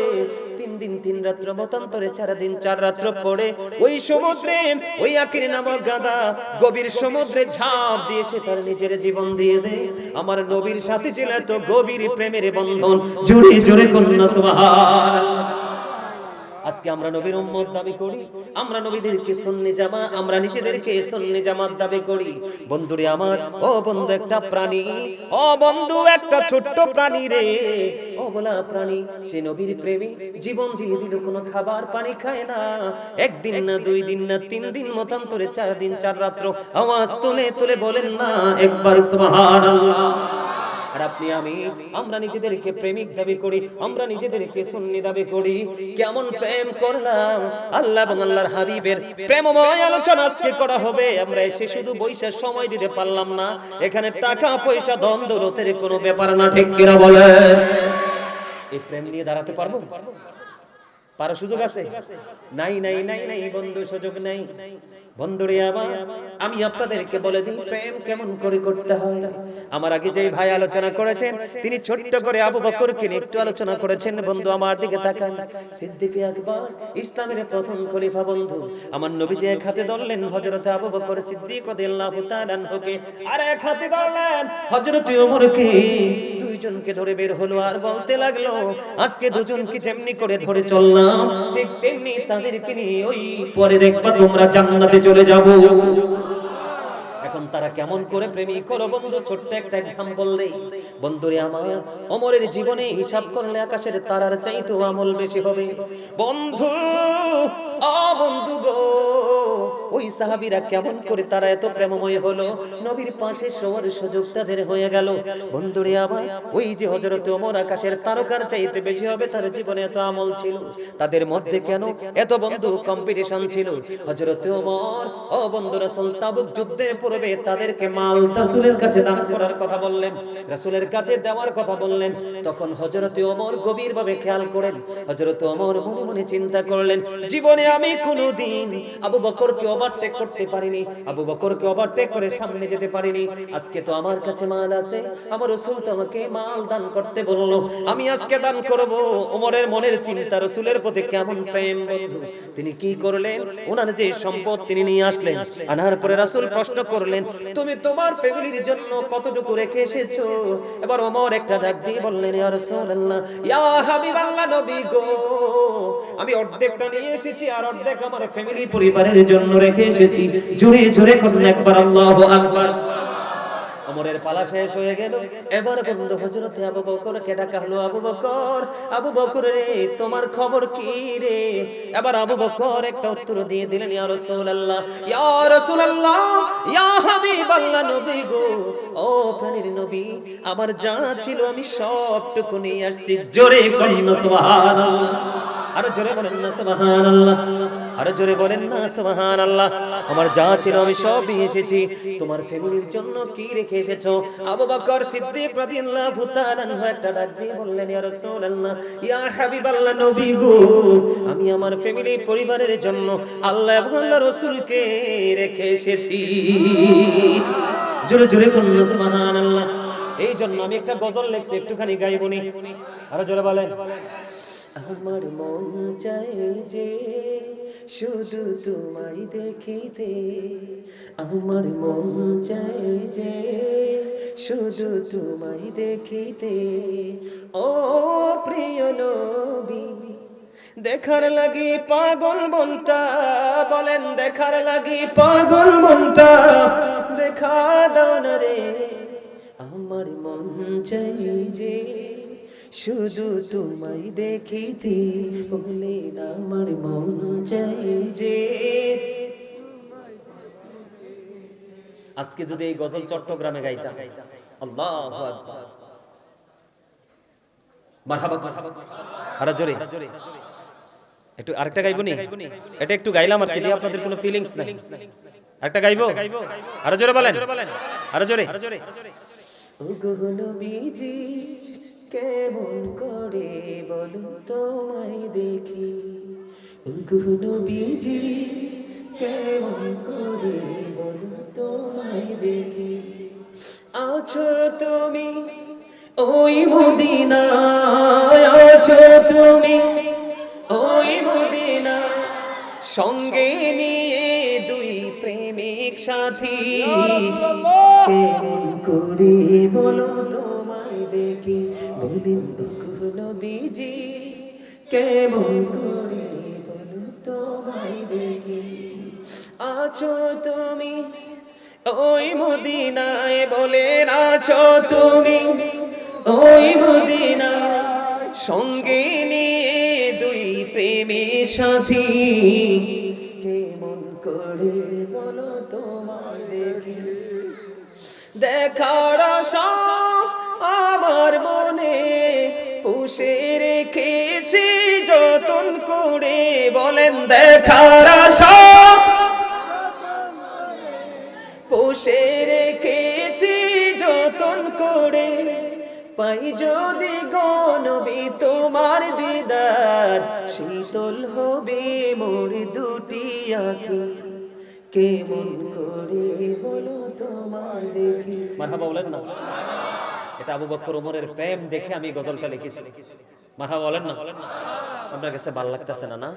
A: 3 দিন 3 রাত্র মতান্তরে 4 দিন 4 রাত্র পরে ওই সমুদ্রে ওই আকির নামক গাদা গভীর সমুদ্রে ঝাঁপ দিয়ে সে তার নিজের জীবন দিয়ে দেয়। আমার নবীর সাথে ছিল তো গভীর প্রেমের বন্ধন, জোরে জোরে কন্যা সুবহানাল্লাহ। আজকে আমরা নবীর উম্মত দাবি করি, আমরা নবীদেরকে সুন্নি জামা, আমরা নিজেদেরকে সুন্নি জামাত দাবি করি। বন্ধুরে আমার, ও বন্ধু একটা প্রাণী, ও বন্ধু একটা ছোট্ট প্রাণী রে, ও বলা প্রাণী, সে নবীর প্রেমে জীবন দিয়ে দিল, কোনো খাবার পানি খায় না। 1 দিন না 2 দিন না 3 দিন মতান্তরে 4 দিন 4 রাত্র আওয়াজ তুলে তুলে বলেন না একবার সুবহানাল্লাহ। আর আপনি আমি, আমরা নিজেদেরকে প্রেমিক দাবি করি, আমরা নিজেদেরকে সুন্নি দাবি করি। কেমন প্রেম করলাম আল্লাহ এবং আল্লাহর হাবিবের প্রেমময় আলোচনা আজকে করা হবে। আমরা এসে শুধু বইসা সময় দিতে পারলাম না। এখানে টাকা পয়সা ধন দৌলতের কোনো ব্যাপার না, ঠিক কিনা বলে? এই প্রেম নিয়ে দাঁড়াতে পারবো? পারার সুযোগ আছে? নাই নাই নাই নাই বন্ধু, সুযোগ নাই। বন্ধুরে আমার, আমি আপনাদেরকে বলে দিই প্রেম কেমন করে করতে হয়। আমার আগে যে ভাই আলোচনা করেছেন, তিনি ছোট্ট করে আবু বকরকে নিয়ে একটু আলোচনা করেছেন। বন্ধু আমার দিকে তাকান, সিদ্দিক আকবর ইসলামের প্রথম খলিফা। বন্ধু আমার নবীজি এক হাতে ধরলেন হযরত আবু বকর সিদ্দিক রাদিয়াল্লাহু তাআলা আনহুকে, আর এক হাতে ধরলেন হযরত ওমরকে। দুইজনকে ধরে বের হলো আর বলতে লাগলো, আজকে দুজনকে যেমনি করে ধরে চললাম, ঠিক তেমনি তাদেরকে নিয়ে ওই পরে দেখবা তোমরা জান্নাতে চলে যাব। এখন তারা কেমন করে প্রেমিক করো বন্ধু, ছোট্ট একটা एग्जांपल দেই। বন্ধুরে আমার, ওমরের জীবনে হিসাব করলে আকাশের তারার চাইতেও আমল বেশি হবে। বন্ধু ও বন্ধু গো, ওই সাহাবীরা কেমন করে তারা এত প্রেমময় হলো, নবীর পাশে শোয়ার সুযোগ তাদের হয়ে গেল। বন্ধুরে আমার, ওই যে হযরত ওমর আকাশের তারকার চাইতে বেশি হবে, তার জীবনে এত আমল ছিল। তাদের মধ্যে কেন এত বন্ধু কম্পিটিশন ছিল? হযরত ওমর, ও বন্ধু, রাসূল তাবুক যুদ্ধের পূর্বে তাদেরকে মাল রাসূলের কাছে দান করার কথা বললেন, রাসূলের কাছে দেওয়ার কথা বললেন। তখন হযরত ওমর গভীরভাবে খেয়াল করেন। হযরত ওমর মনে মনে চিন্তা করলেন, জীবনে আমি কোনোদিন আবু বকরকে ওভারটেক করতে পারিনি, আবু বকরকে ওভারটেক করে সামনে যেতে পারিনি। আজকে তো আমার কাছে মাল আছে, আমার রাসূল তো আমাকে মাল দান করতে বলল, আমি আজকে দান করব। ওমরের মনের চিন্তা, রাসূলের প্রতি কেমন প্রেম বন্ধু। তিনি কি করলেন? ওনার যে সম্পদ তিনি নিয়ে আসলেন। আনার পরে রাসূল প্রশ্ন করলেন, তুমি তোমার ফ্যামিলির জন্য কতটুকু রেখে এসেছো? এবার ওমর একটা ডাক দিয়ে বললেন, ইয়া রাসূলুল্লাহ, ইয়া হাবিবাল্লাহ, নবী গো, আমি অর্ধেকটা নিয়ে এসেছি, আর অর্ধেক আমার ফ্যামিলি পরিবারের জন্য রেখে এসেছি। জোরে জোরে করুন একবার আল্লাহু আকবার। ওমরের পালা শেষ হয়ে গেল। এবার বন্ধু হযরত আবু বকরকে ডাকা হলো, আবু বকর, আবু বকর রে, তোমার খবর কি রে? এবার আবু বকর একটা উত্তর দিয়ে দিলেন, ইয়া রাসূলুল্লাহ, ইয়া রাসূলুল্লাহ, ইয়া হাবিবাল্লাহ, নবী গো, ও প্রাণের নবী, আমার যা ছিল আমি সবটুকু নিয়ে আসছি। জোরে করুন সুবহানাল্লাহ, আরো জোরে বলেন না সুবহানাল্লাহ, আরো জোরে বলেন না সুবহানাল্লাহ। আমার যা ছিল আমি সব নিয়ে এসেছি। তোমার ফ্যামিলির জন্য কি রেখে এসেছো? আবু বকর সিদ্দিক রাদিয়াল্লাহু তাআলা আনহু একটা ডাক দিয়ে বললেন, ইয়া রাসূলুল্লাহ, ইয়া হাবিবাল্লাহ, নবী গো, আমি আমার ফ্যামিলি পরিবারের জন্য আল্লাহ এবং আল্লাহর রাসূলকে রেখে এসেছি। জোরে জোরে বলুন সুবহানাল্লাহ। এই জন্য আমি একটা গজল লিখছি, একটুখানি গাইবনি, আরো জোরে বলেন। আমার মন চাই যে শুধু তোমায় দেখিতে, আমার মন চাই যে শুধু তোমায় দেখিতে, ও প্রিয় নবী, দেখার লাগি পাগল মনটা, বলেন দেখার লাগি পাগল মনটা, দেখা দাও না রে। আমার মন চাই যে শুধু তোমায় দেখিতে বলে আমার মন চাই যে। আজকে যদি এই গজল চট্টগ্রামে গাইতাম, আল্লাহু আকবার, মারহাবা আরো জোরে, একটু আরেকটা গাইবো নি? এটা একটু গাইলাম আর কি, আপনাদের কোনো ফিলিংস নাই। আরেকটা গাইবো? আরো জোরে বলেন, আরো জোরে। ওগো নবীজি কেমন করে বলো তোমায় দেখি, ওগো নবীজি কেমন করে বলো তোমায় দেখি। আছো তুমি ওই মদিনায়, আছো তুমি ওই মদিনা, সঙ্গে নিয়ে দুই প্রেমিক সাথী, কেমন করে বলো তোমায় দেখি। বলিন ওগো নবীজি কেমন করে বলো তোমায় দেখি। আছো তুমি ওই মদিনায়, বলেন আছো তুমি ওই মদিনায়, সঙ্গে নিয়ে দুই প্রেমের সাথী, কেমন করে বলো তোমায় দেখি। দেখার আশা আমার মনে পুষে রেখেছি যতন করে, বলেন দেখার আশা পুষে রেখেছি যতন করে। পাই যদি গো নবী তোমার দিদার, শীতল হবে মোর দুটি আঁখি, কেমন করে বলো তোমায় দেখি। মারহাবা বলেন না? এটা আবু বকর ওমরের প্রেম দেখে আমি গজলটা লিখেছি। মারহাবা বলেন না? আপনার কাছে ভালো লাগতেছে না? না,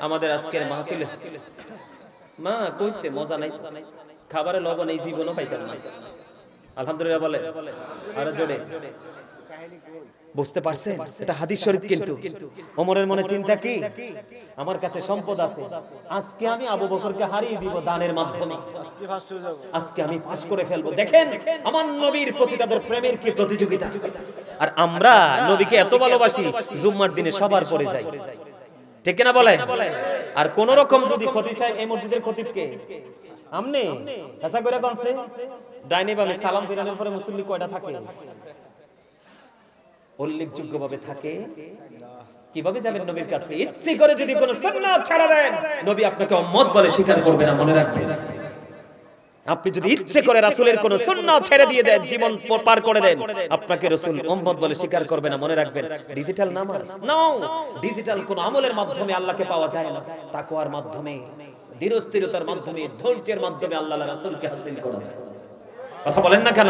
A: আমাদের আজকের মাহফিলে মা কইতে মজা নাই, খাবারে লবণ এই জীবনও পাইতাম না। আলহামদুলিল্লাহ বলে আরো জোরে। বুঝতে পারছেন? এটা হাদিস শরীফ। কিন্তু ওমরের মনে চিন্তা কি, আমার কাছে সম্পদ আছে, আজকে আমি আবু বকরকে হারিয়ে দিব দানের মাধ্যমে, আজকে আমি পাস করে ফেলবো। দেখেন আমার নবীর প্রতি তাদের প্রেমের কি প্রতিযোগিতা। আর আমরা নবীকে এত ভালোবাসি, জুম্মার দিনে সবার পরে যাই, ঠিক কিনা বলে? আর কোন রকম যদি খতিব সাহেব, এই মসজিদের খতিবকে আমনে এসা করে বলছে ডাইনে বামে সালাম ফিরানোর পরে মুসল্লি কয়টা থাকে? উল্লেখযোগ্য ভাবে থাকে। কিভাবে যাবেন নবীর কাছে? ইচ্ছে করে যদি কোন সুন্নাত ছাড়া দেন, নবী আপনাকে উম্মত বলে স্বীকার করবে না, মনে রাখবেন। আপনি যদি ইচ্ছে করে রাসূলের কোন সুন্নাত ছেড়ে দিয়ে দেন, জীবন পার করে দেন, আপনাকে রাসূল উম্মত বলে স্বীকার করবে না, মনে রাখবেন। ডিজিটাল নামাজ নাও, ডিজিটাল কোন আমলের মাধ্যমে আল্লাহকে পাওয়া যায় না, তাকওয়ার মাধ্যমে, ধীরস্থিরতার মাধ্যমে, ধৈর্যের মাধ্যমে আল্লাহর রাসূলকে হাসিল করা যায়। কথা বলেন না কেন?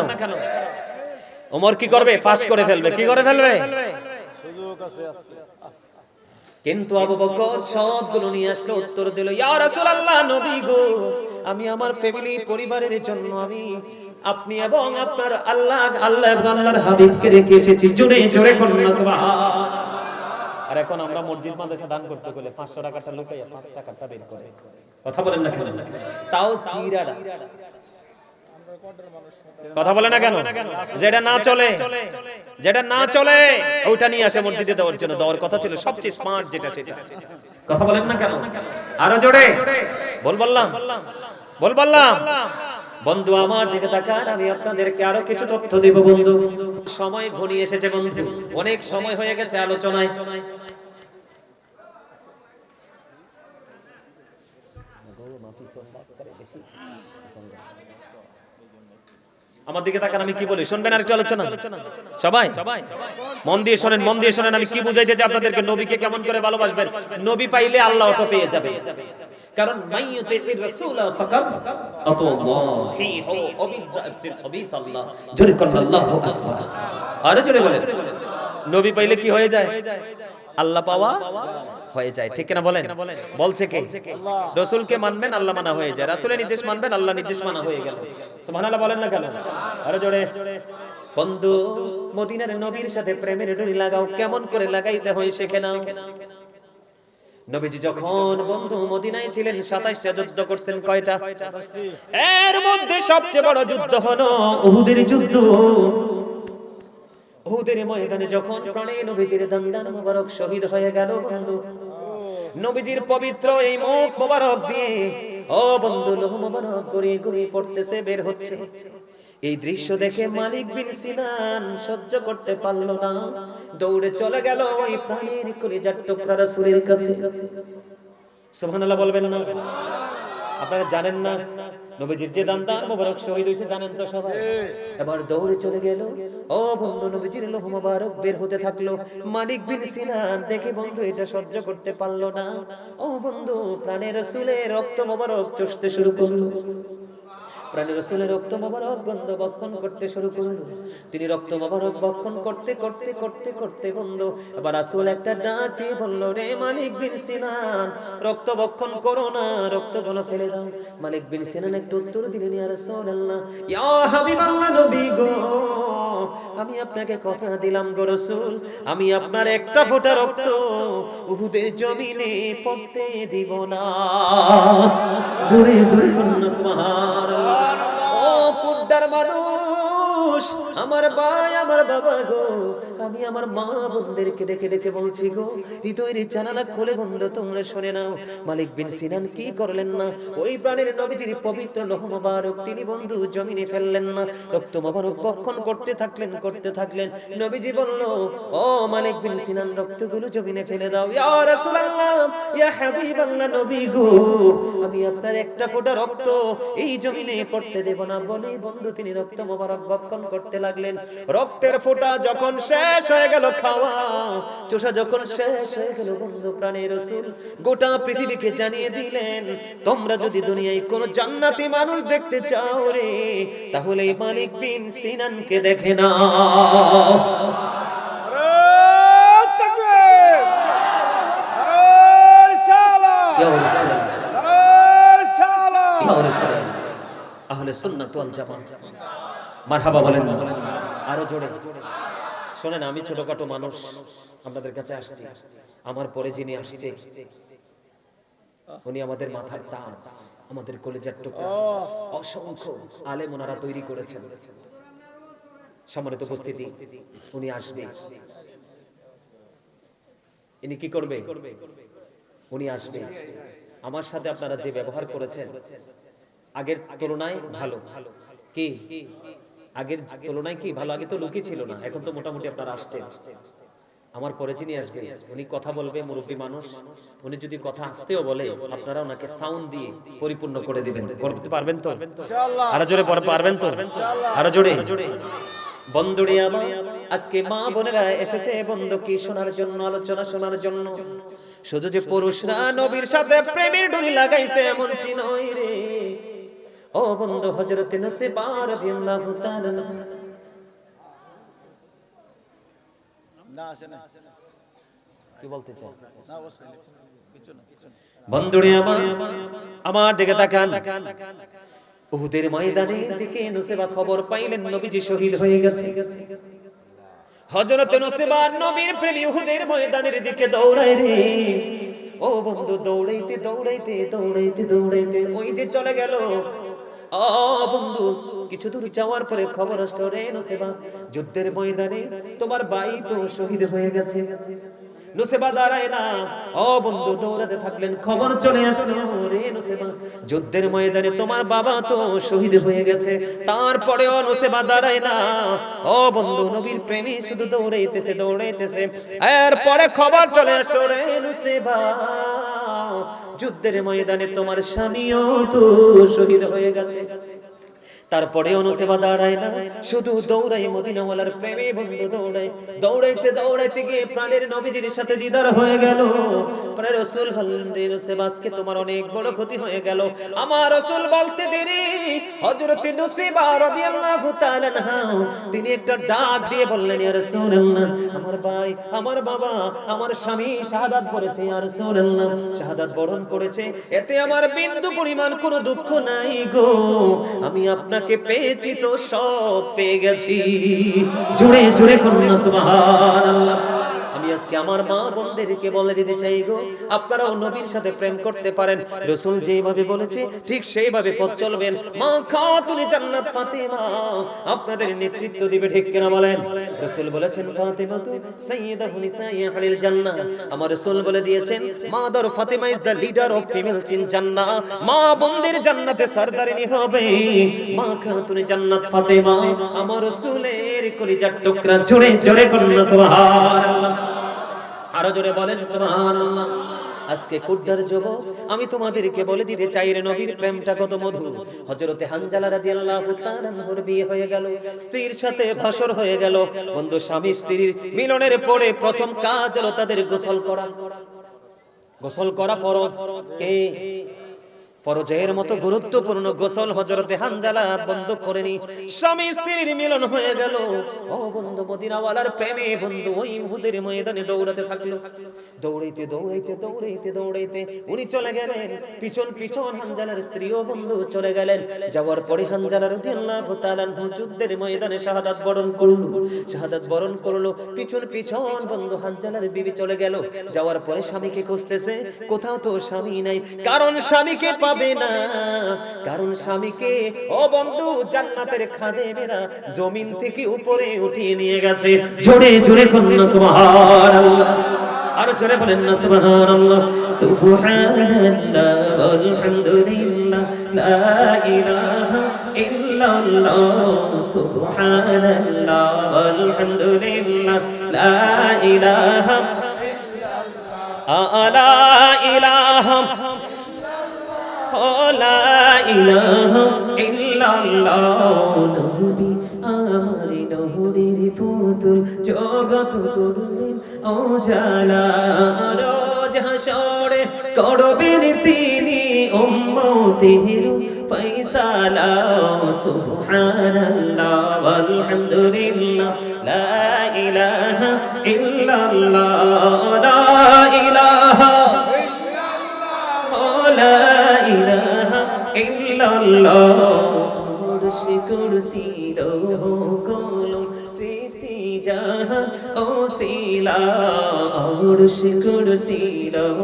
A: ওমর কি করবে? ফাঁস করে ফেলবে। কি করে ফেলবে? সুযোগ আছে আজকে। কিন্তু আবু বকর সবগুলো নিয়ে আসলো, উত্তর দিল, ইয়া রাসূলুল্লাহ, নবী গো, আমি আমার ফ্যামিলি পরিবারের জন্য আমি আপনি এবং আপনার আল্লাহ এবং আল্লাহর হাবিবকে রেখে এসেছি। জোরে জোরে করুন না সুবহানাল্লাহ। আর এখন আমরা মসজিদ মাদ্রাসা দান করতে গেলে 500 টাকাটা লুকাইয়া 5 টাকাটা বের করে। কথা বলেন না কেন? তাও চিরাড়া। কথা বলে না কেন? যেটা না চলে, যেটা না চলে ওটা নিয়ে আসে মসজিদে দেওয়ার জন্য। দেওয়ার কথা ছিল সবচেয়ে স্মার্ট যেটা, সেটা। কথা বলেন না কেন? আরো জোরে বললাম। বন্ধু আমার দিকে তাকান, আমি আপনাদেরকে আরো কিছু তথ্য দেব বন্ধু। সময় ঘনিয়ে এসেছে বন্ধু, অনেক সময় হয়ে গেছে আলোচনায়। আমার দিকে তাকান, আমি কি বলি শুনবেন? আর একটু আলোচনা সবাই মন দিয়ে শোনেন, মন দিয়ে শোনেন। আমি কি বুঝাইতে চাই আপনাদেরকে, নবীকে কেমন করে ভালোবাসবেন। নবী পাইলে আল্লাহ অটো পেয়ে যাবে, কারণ মাইয়ুতির রাসূল ফাকাদ আতাল্লাহি ওবিস আল্লাহ। জোরে করুন আল্লাহু আকবার। আরে জোরে বলেন, নবী পাইলে কি হয়ে যায়? আল্লাহ পাওয়া হয়ে যায়, ঠিক না বলেন? বলছে কে? রাসূলকে মানবেন, আল্লাহ মানা হয়ে যায়। রাসূলের নির্দেশ মানবেন, আল্লাহ নির্দেশ মানা হয়ে গেল। সুবহানাল্লাহ বলেন না কেন? আরে জোরে। বন্ধু, মদিনার নবীর সাথে প্রেমের ডোরি লাগাও, কেমন করে লাগাইতে হয় শিখে নাও। নবীজি যখন বন্ধু মদিনায় ছিলেন 27টা যুদ্ধ করছেন। কয়টা? এর মধ্যে সবচেয়ে বড় যুদ্ধ হলো উহুদের যুদ্ধ। উহুদের ময়দানে যখন প্রাণে নবীজির দান্দান মোবারক শহীদ হয়ে গেল বন্ধু, নবীজির পবিত্র এই মুখ মোবারক দিয়ে ও বন্ধু লোহ মোবারক গড়িয়ে গড়িয়ে পড়তেছে, বের হচ্ছে। এই দৃশ্য দেখে মালিক বিন সিনান সহ্য করতে পারল না, দৌড়ে চলে গেল ওই প্রাণের কলিজার টুকরা রাসূলের কাছে। সুবহানাল্লাহ বলবেন না? আপনারা জানেন না নবীজির যে দান্দান মোবারক শহীদ হয়েছে, জানেন তো সবাই। এবার দৌড়ে চলে গেল, ও বন্ধু নবীজির লোহ মোবারক বের হতে থাকলো। মালিক বিন সিনান দেখে বন্ধু এটা সহ্য করতে পারলো না, ও বন্ধু প্রাণের রাসূলের রক্ত মোবারক চুষতে শুরু করলো। প্রাণের রাসূলের রক্ত মোবারক বন্ধু বক্ষণ করতে শুরু করলো। তিনি রক্ত মোবারক বক্ষণ করতে করতে করতে করতে বন্ধু এবার রাসূল একটা ডাক দিয়ে বলল, রে মালিক বিন সিনান, রক্ত বক্ষণ করো না, রক্তগুলো ফেলে দাও। মালিক বিন সিনান একটু উত্তর দিলেন, ইয়া রাসূলুল্লাহ, ইয়া হাবিবাল্লাহ নবী গো, আমি আপনাকে কথা দিলাম গো রাসূল, আমি আপনার একটা ফোঁটা রক্ত উহুদের জমিনে পড়তে দিব না। জোরে জোরে বলুন সুবহানাল্লাহ। ও কুদ্দার মানুষ, আমার ভাই আমার বাবা গো, আমি আমার মা বোনদেরকে ডেকে ডেকে বলছি গো, হৃদয়ের জানালা খুলে বন্ধ তোমরা শুনে নাও। মালিক বিন সিনান কি করলেন না, ওই প্রাণের নবীজির পবিত্র লোহ মোবারক তিনি বন্ধু জমিনে ফেললেন না, রক্ত মোবারক বক্ষণ করতে থাকলেন করতে থাকলেন। নবীজি বলল, ও মালিক বিন সিনান, রক্তগুলো জমিনে ফেলে দাও। ইয়া রাসূলুল্লাহ, ইয়া হাবিবাল্লাহ নবী গো, আমি আপনার একটা ফোঁটা রক্ত এই জমিনে পড়তে দেব না। বলে বন্ধু তিনি রক্ত মোবারক বক্ষণ করতে লাগলেন। রক্তের ফোঁটা যখন শেষ হয়ে গেল, খাওয়া চোষা যখন শেষ হয়ে গেল বন্ধু, প্রাণের রাসূল গোটা পৃথিবীকে জানিয়ে দিলেন, তোমরা যদি দুনিয়ায় কোন জান্নাতি মানুষ দেখতে চাও রে, তাহলে এই মালিক বিন সিনানকে দেখে নাও। আহলে সুন্নাত ওয়াল জামাত মারহাবা বলেন না? আরো জোরে শোনেন, আমি ছোটখাটো মানুষ আপনাদের কাছে আসছি, আমার পরে যিনি আসছে উনি আমাদের মাথার তাজ, আমাদের কলিজার টুকরা। অসংখ্য আলেম ওনারা তৈরি করেছেন। সম্মানিত উপস্থিতি, উনি আসবে। ইনি কি করবে? উনি আসবে। আমার সাথে আপনারা যে ব্যবহার করেছেন আগের তুলনায় ভালো। কি আগের তুলনায় কি ভালো? আগে তো লোকই ছিল না, এখন তো মোটামুটি আপনারা আসছেন। আমার পরে যিনি আসবে উনি কথা বলবে, মুরব্বী মানুষ, উনি যদি কথা আসতেও বলে আপনারা ওনাকে সাউন্ড দিয়ে পরিপূর্ণ করে দিবেন। করতে পারবেন তো? ইনশাআল্লাহ। আরো জোরে পারবেন তো? আরো জোরে। বন্ধুরে আমার, আজকে মা বোনেরা এসেছে বন্ধু কি শোনার জন্য? আলোচনা শোনার জন্য। শুধু যে পুরুষরা নবীর সাথে প্রেমের ডুরি লাগাইছে এমনটি নয় রে। ও বন্ধু, হযরত নসিবা রাদিয়াল্লাহু তাআলা কি বলতে চাই? বন্ধুরে আমার দিকে তাকান। উহুদের ময়দানের দিকে নসিবা খবর পাইলেন নবীজি শহীদ হয়ে গেছে। হযরত নসিবা নবীর প্রেমী উহুদের ময়দানের দিকে দৌড়ায় রে। ও বন্ধু, দৌড়াইতে দৌড়াইতে দৌড়াইতে দৌড়াইতে ওই যে চলে গেল। ও বন্ধু, কিছু দূর যাওয়ার পরে খবর আসলো, রে নসিবা, যুদ্ধের ময়দানে তোমার ভাই তো শহীদ হয়ে গেছে। নসিবা দাঁড়ায় না, ও বন্ধু দৌড়াতে থাকলেন। খবর চলে আসলো, রে নসিবা, যুদ্ধের ময়দানে তোমার বাবা তো শহীদ হয়ে গেছে। তারপরেও নসিবা দাঁড়ায় না। ও বন্ধু, নবীর প্রেমী শুধু দৌড়াইতেছে দৌড়াইতেছে। এরপরে খবর চলে আসলো, রে নসিবা, যুদ্ধের ময়দানে তোমার স্বামীও তো শহীদ হয়ে গেছে। তারপরেও নসিবা দাঁড়ায় না, শুধু দৌড়াই মদিনাওয়ালার প্রেমে বন্ধু দৌড়াই। দৌড়াইতে দৌড়াইতে গিয়ে প্রাণের নবীজির সাথে দিদার হয়ে গেল। প্রাণের রাসূল বললেন, রে নসিবা, আজকে তোমার অনেক বড় ক্ষতি হয়ে গেল। আমার রাসূল বলতে দেরি, হযরত নসিবা রাদিয়াল্লাহু তাআলা আনহা তিনি একটা ডাক দিয়ে বললেন, ইয়া রাসূলুল্লাহ, আমার ভাই, আমার বাবা, আমার স্বামী শাহাদাত বরেছে। ইয়া রাসূলুল্লাহ, শাহাদাত বরণ করেছে, এতে আমার বিন্দু পরিমাণ কোনো দুঃখ নাই গো। আমি আপনাকে পেয়েছি তো সব পেয়ে গেছি। জোরে জোরে করুন না সুবহানাল্লাহ। আমি আমি আজকে আমার মা বোনদেরকে বলে দিতে চাই গো, আপনারাও নবীর সাথে প্রেম করতে পারেন। রাসূল যেভাবে বলেছে ঠিক সেইভাবে পথ চলবেন। মা খাতুনে জান্নাত ফাতেমা আপনাদের নেতৃত্ব দিবে, ঠিক কিনা বলেন? রাসূল বলেছেন ফাতেমা তু সাইয়্যিদাতু নিসাই আহলিল জান্নাহ। আমার রাসূল বলে দিয়েছেন mother Fatema is the leader of females in জান্নাহ। মা বোনদের জান্নাতে সরদারিনী হবে মা খাতুনে জান্নাত ফাতেমা। আমার রাসূলের কলিজার টুকরা, জোরে জোরে করুন সুবহানাল্লাহ, আরো জোরে বলেন সুবহানাল্লাহ। আজকে কুদ্দার যুবক, আমি তোমাদেরকে বলে দিতে চাই রে নবীর প্রেমটা কত মধুর। হযরতে হানজালা রাদিয়াল্লাহু তাআলা আনহুর বিয়ে হয়ে গেল, স্ত্রীর সাথে ভাসর হয়ে গেল। বন্ধু, স্বামী স্ত্রীর মিলনের পরে প্রথম কাজ হলো তাদের গোসল করা। গোসল করা ফরজ। কে? ফরজের মতো গুরুত্বপূর্ণ গোসল হযরতে হানজালা বন্ধ করেনি। স্বামী স্ত্রীর মিলন হয়ে গেল। ও বন্ধু, মদিনাওয়ালার প্রেমে বন্ধু ওই উহুদের ময়দানে দৌড়াতে থাকলো। দৌড়াইতে দৌড়াইতে দৌড়াইতে দৌড়াইতে উনি চলে গেলেন, পিছন পিছন হানজালার স্ত্রীও বন্ধু চলে গেলেন। যাওয়ার পরে হানজালা রাদিয়াল্লাহু তাআলা আনহু যুদ্ধের ময়দানে শাহাদাত বরণ করলো। শাহাদাত বরণ করলো, পিছন পিছন বন্ধু হানজালার বিবি চলে গেল। যাওয়ার পরে স্বামীকে খুঁজতেছে, কোথাও তো স্বামী নাই। কারণ স্বামীকে পাবে না, কারণ স্বামীকে ও বন্ধু জান্নাতের খাদেমেরা জমিন থেকে উপরে উঠিয়ে নিয়ে গেছে। জোরে জোরে বলুন সুবহানাল্লাহ, আর জোরে বলেন না সুবহানাল্লাহ। সুবহানাল্লাহ আলহামদুলিল্লাহ লা ইলাহা ইল্লাল্লাহ। সুবহানাল্লাহ আলহামদুলিল্লাহ লা ইলাহা ইল্লাল্লাহ। লা ইলাহা লা ইলাহা ইল্লাল্লাহ। নবী আমার নহরের পুতুল, জগৎ করলেন উজালা। রোজ হাসরে করবেন তিনি উম্মতের ফয়সালা। সুবহানাল্লাহ আলহামদুলিল্লাহ লা ইলাহা ইল্লাল্লাহ। লা ইলাহা লা ইলাহা ইল্লাল্লাহ। কুরসি কুরসি রহ কলম সৃষ্টি জাহান ওসিলা। কুরসি কুরসি রহ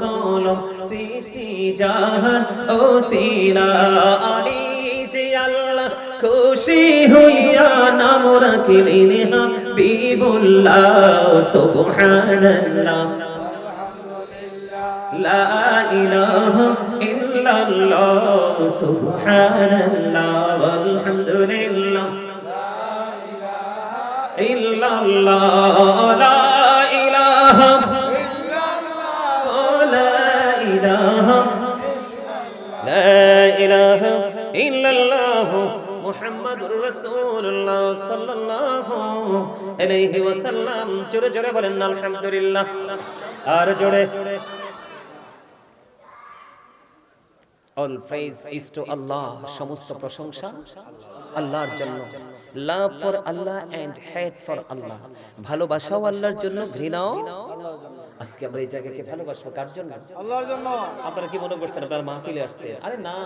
A: কলম সৃষ্টি জাহান ওসিলা। আলী যে আল্লাহ খুশি হইয়া নাম রাখিলেন হাবিবুল্লাহ। সুবহানাল্লাহ লা ইলাহা ইল্লাল্লাহ। সুবহানাল্লাহ আলহামদুলিল্লাহ লা ইলাহা ইল্লাল্লাহ। লা ইলাহা ইল্লাল্লাহ লা ইলাহা লা ইলাহা ইল্লাল্লাহ মুহাম্মাদুর রাসূলুল্লাহ সাল্লাল্লাহু আলাইহি ওয়াসাল্লাম। জোরে জোরে বলেন আলহামদুলিল্লাহ, আর জোরে। All praise is to Allah, সমস্ত প্রশংসা আল্লাহর জন্য। Love for Allah and hate for Allah, ভালোবাসাও আল্লাহর জন্য, ঘৃণাও। আজকে আমরা এই জায়গাকে ভালোবাসবো কার জন্য? আল্লাহর জন্য। আপনারা কি মনে করছেন আপনারা মাহফিলে আসছেন? আরে না,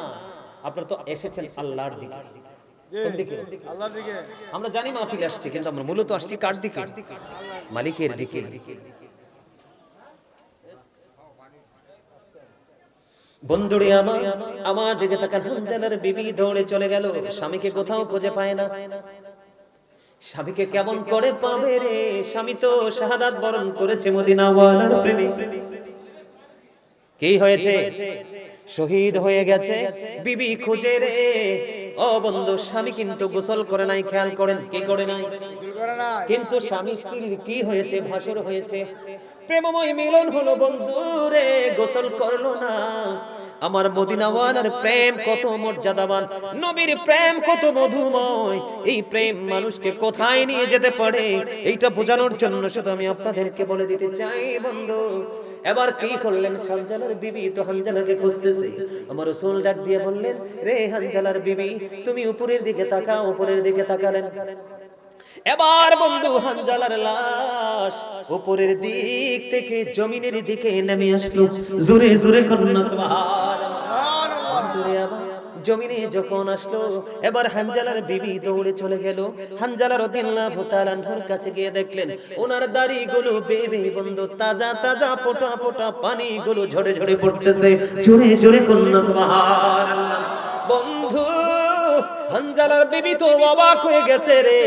A: আপনারা তো এসেছেন আল্লাহর দিকে। কোন দিকে? আল্লাহর দিকে। আমরা জানি মাহফিলে আসছি, কিন্তু আমরা মূলত আসছি কার দিকে? মালিকের দিকে। বন্ধুরে আমার দিকে তাকান। হানজালার বিবি দৌড়ে চলে গেল, স্বামীকে কোথাও খুঁজে পায় না। স্বামীকে কেমন করে পাবে রে? স্বামী তো শাহাদাত বরণ করেছে মদিনাওয়ালার প্রেমে। কি হয়েছে? শহীদ হয়ে গেছে। বিবি খুঁজে রে। ও বন্ধু, স্বামী কিন্তু গোসল করে নাই, খেয়াল করেন। কি করে নাই? কিন্তু স্বামী স্ত্রীর কি হয়েছে? ভাসর হয়েছে, প্রেমময় মিলন হলো। বন্ধু রে, গোসল করলো না। আমার মদিনাওয়ালার প্রেম কত মর্যাদাবান, নবীর প্রেম কত মধুময়। এই প্রেম মানুষকে কোথায় নিয়ে যেতে পারে এইটা বোঝানোর জন্য শুধু আমি আপনাদেরকে বলে দিতে চাই বন্ধু। এবার কি করলেন? হানজালার বিবি তো হানজালাকে খুঁজতেছে। আমার রাসূল ডাক দিয়ে বললেন, রে হানজালার বিবি, তুমি উপরের দিকে তাকাও। উপরের দিকে তাকালেন। এবার বন্ধু হানজালার লাশ উপরের দিক থেকে জমিনের দিকে নেমে আসলো। জোরে জোরে করুন সুবহানাল্লাহ। জমিনে যখন আসলো, এবার হানজালার বিবি দৌড়ে চলে গেল। হানজালা রাদিয়াল্লাহু তাআলা আনহুর কাছে গিয়ে দেখলেন ওনার দাড়িগুলো বেবে বন্ধু, তাজা তাজা ফোঁটা ফোঁটা পানিগুলো ঝরে ঝরে পড়তেছে। জোরে জোরে কন্যা সুবহানাল্লাহ। বন্ধু হানজালার বিবি তো অবাক হয়ে গেছে রে,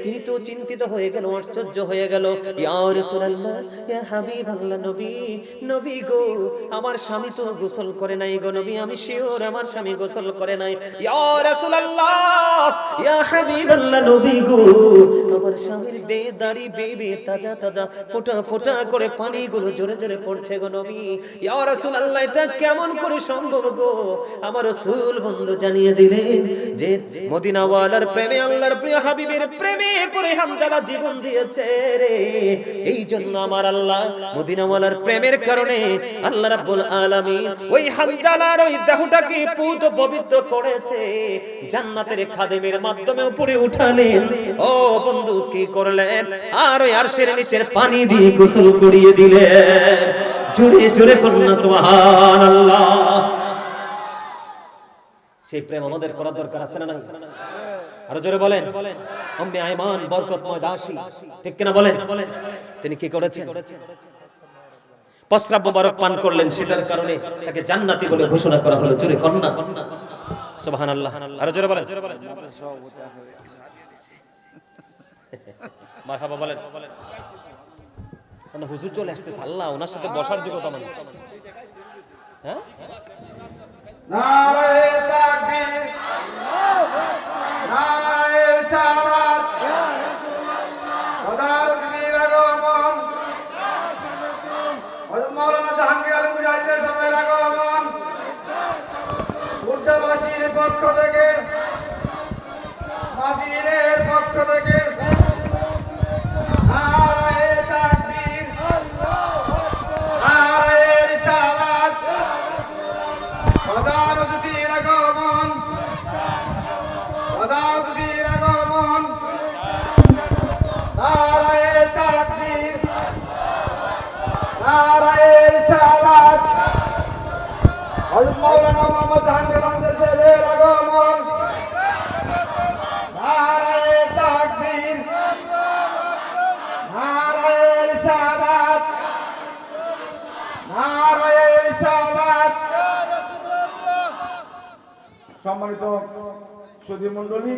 A: তিনি তো চিন্তিত হয়ে গেল, আশ্চর্য হয়ে গেল। ইয়া রাসূলুল্লাহ, ইয়া হাবিবাল্লাহ, নবী নবী গো, আমার স্বামী তো গোসল করে নাই গো নবী, আমি শিওর আমার স্বামী গোসল করে নাই। ইয়া রাসূলুল্লাহ, ইয়া হাবিবাল্লাহ, নবী গো, আমার স্বামীর দেহ দাড়ি বেবে তাজা তাজা ফোঁটা ফোঁটা করে পানিগুলো জোরে জোরে পড়ছে গো নবী। ইয়া রাসূলুল্লাহ, এটা কেমন করে সম্ভব গো? আমার রাসূল বন্ধু জানিয়ে দিলেন যে মদিনাওয়ালার প্রেমে, আল্লাহর প্রিয় হাবিবের প্রেমে পড়ে হানজালা জীবন দিয়েছে রে। এই জন্য আমার আল্লাহ মদিনাওয়ালার প্রেমের কারণে আল্লাহ রাব্বুল আলামিন ওই হানজালার ওই দেহটাকে পুত পবিত্র করেছে, জান্নাতের খাদেমের মাধ্যমে উপরে উঠালেন। ও বন্ধু কি করলেন? আর ওই আরশের নিচের পানি দিয়ে গোসল করিয়ে দিলেন। জোরে জোরে কন্যা সুবহানাল্লাহ। সেই প্রেম আমাদের করার দরকার আছে না? আরো জোরে বলেন। উম্মে আইমান বরকতময় দাসী, ঠিক কিনা বলেন? তিনি কি করেছেন? প্রস্রাব মোবারক পান করলেন, সেটার কারণে তাকে জান্নাতি বলে ঘোষণা করা হলো। জোরে কন্যা সুবহানাল্লাহ। আরো জোরে বলেন। মারহাবা বলেন। হুজুর চলে আসতেছে, আল্লাহ ওনার সাথে বসার যোগ্যতা মানে। হ্যাঁ,
B: নারে তাকবীর, নারে সালাত, খোদার দিনের আগমন, হযরত মাওলানা জাহাঙ্গীর আলী মুজাহিদের সাহেবের আগমন, উর্দুবাসীর পক্ষ থেকে, মাহফিলের পক্ষ থেকে নারে তাকবীর, নারে রিসালাত, খোদার দিনের আগমন, খোদার দিনের আগমন, নারে তাকবীর, নারে রিসালাত, হযরত মাওলানা মুহাম্মদ জাহাঙ্গীর আলমের সাহেবের আগমন, নারে তাকবীর, নারে রিসালাত, নারে রিসালাত। সম্মানিত সুধী মণ্ডলী,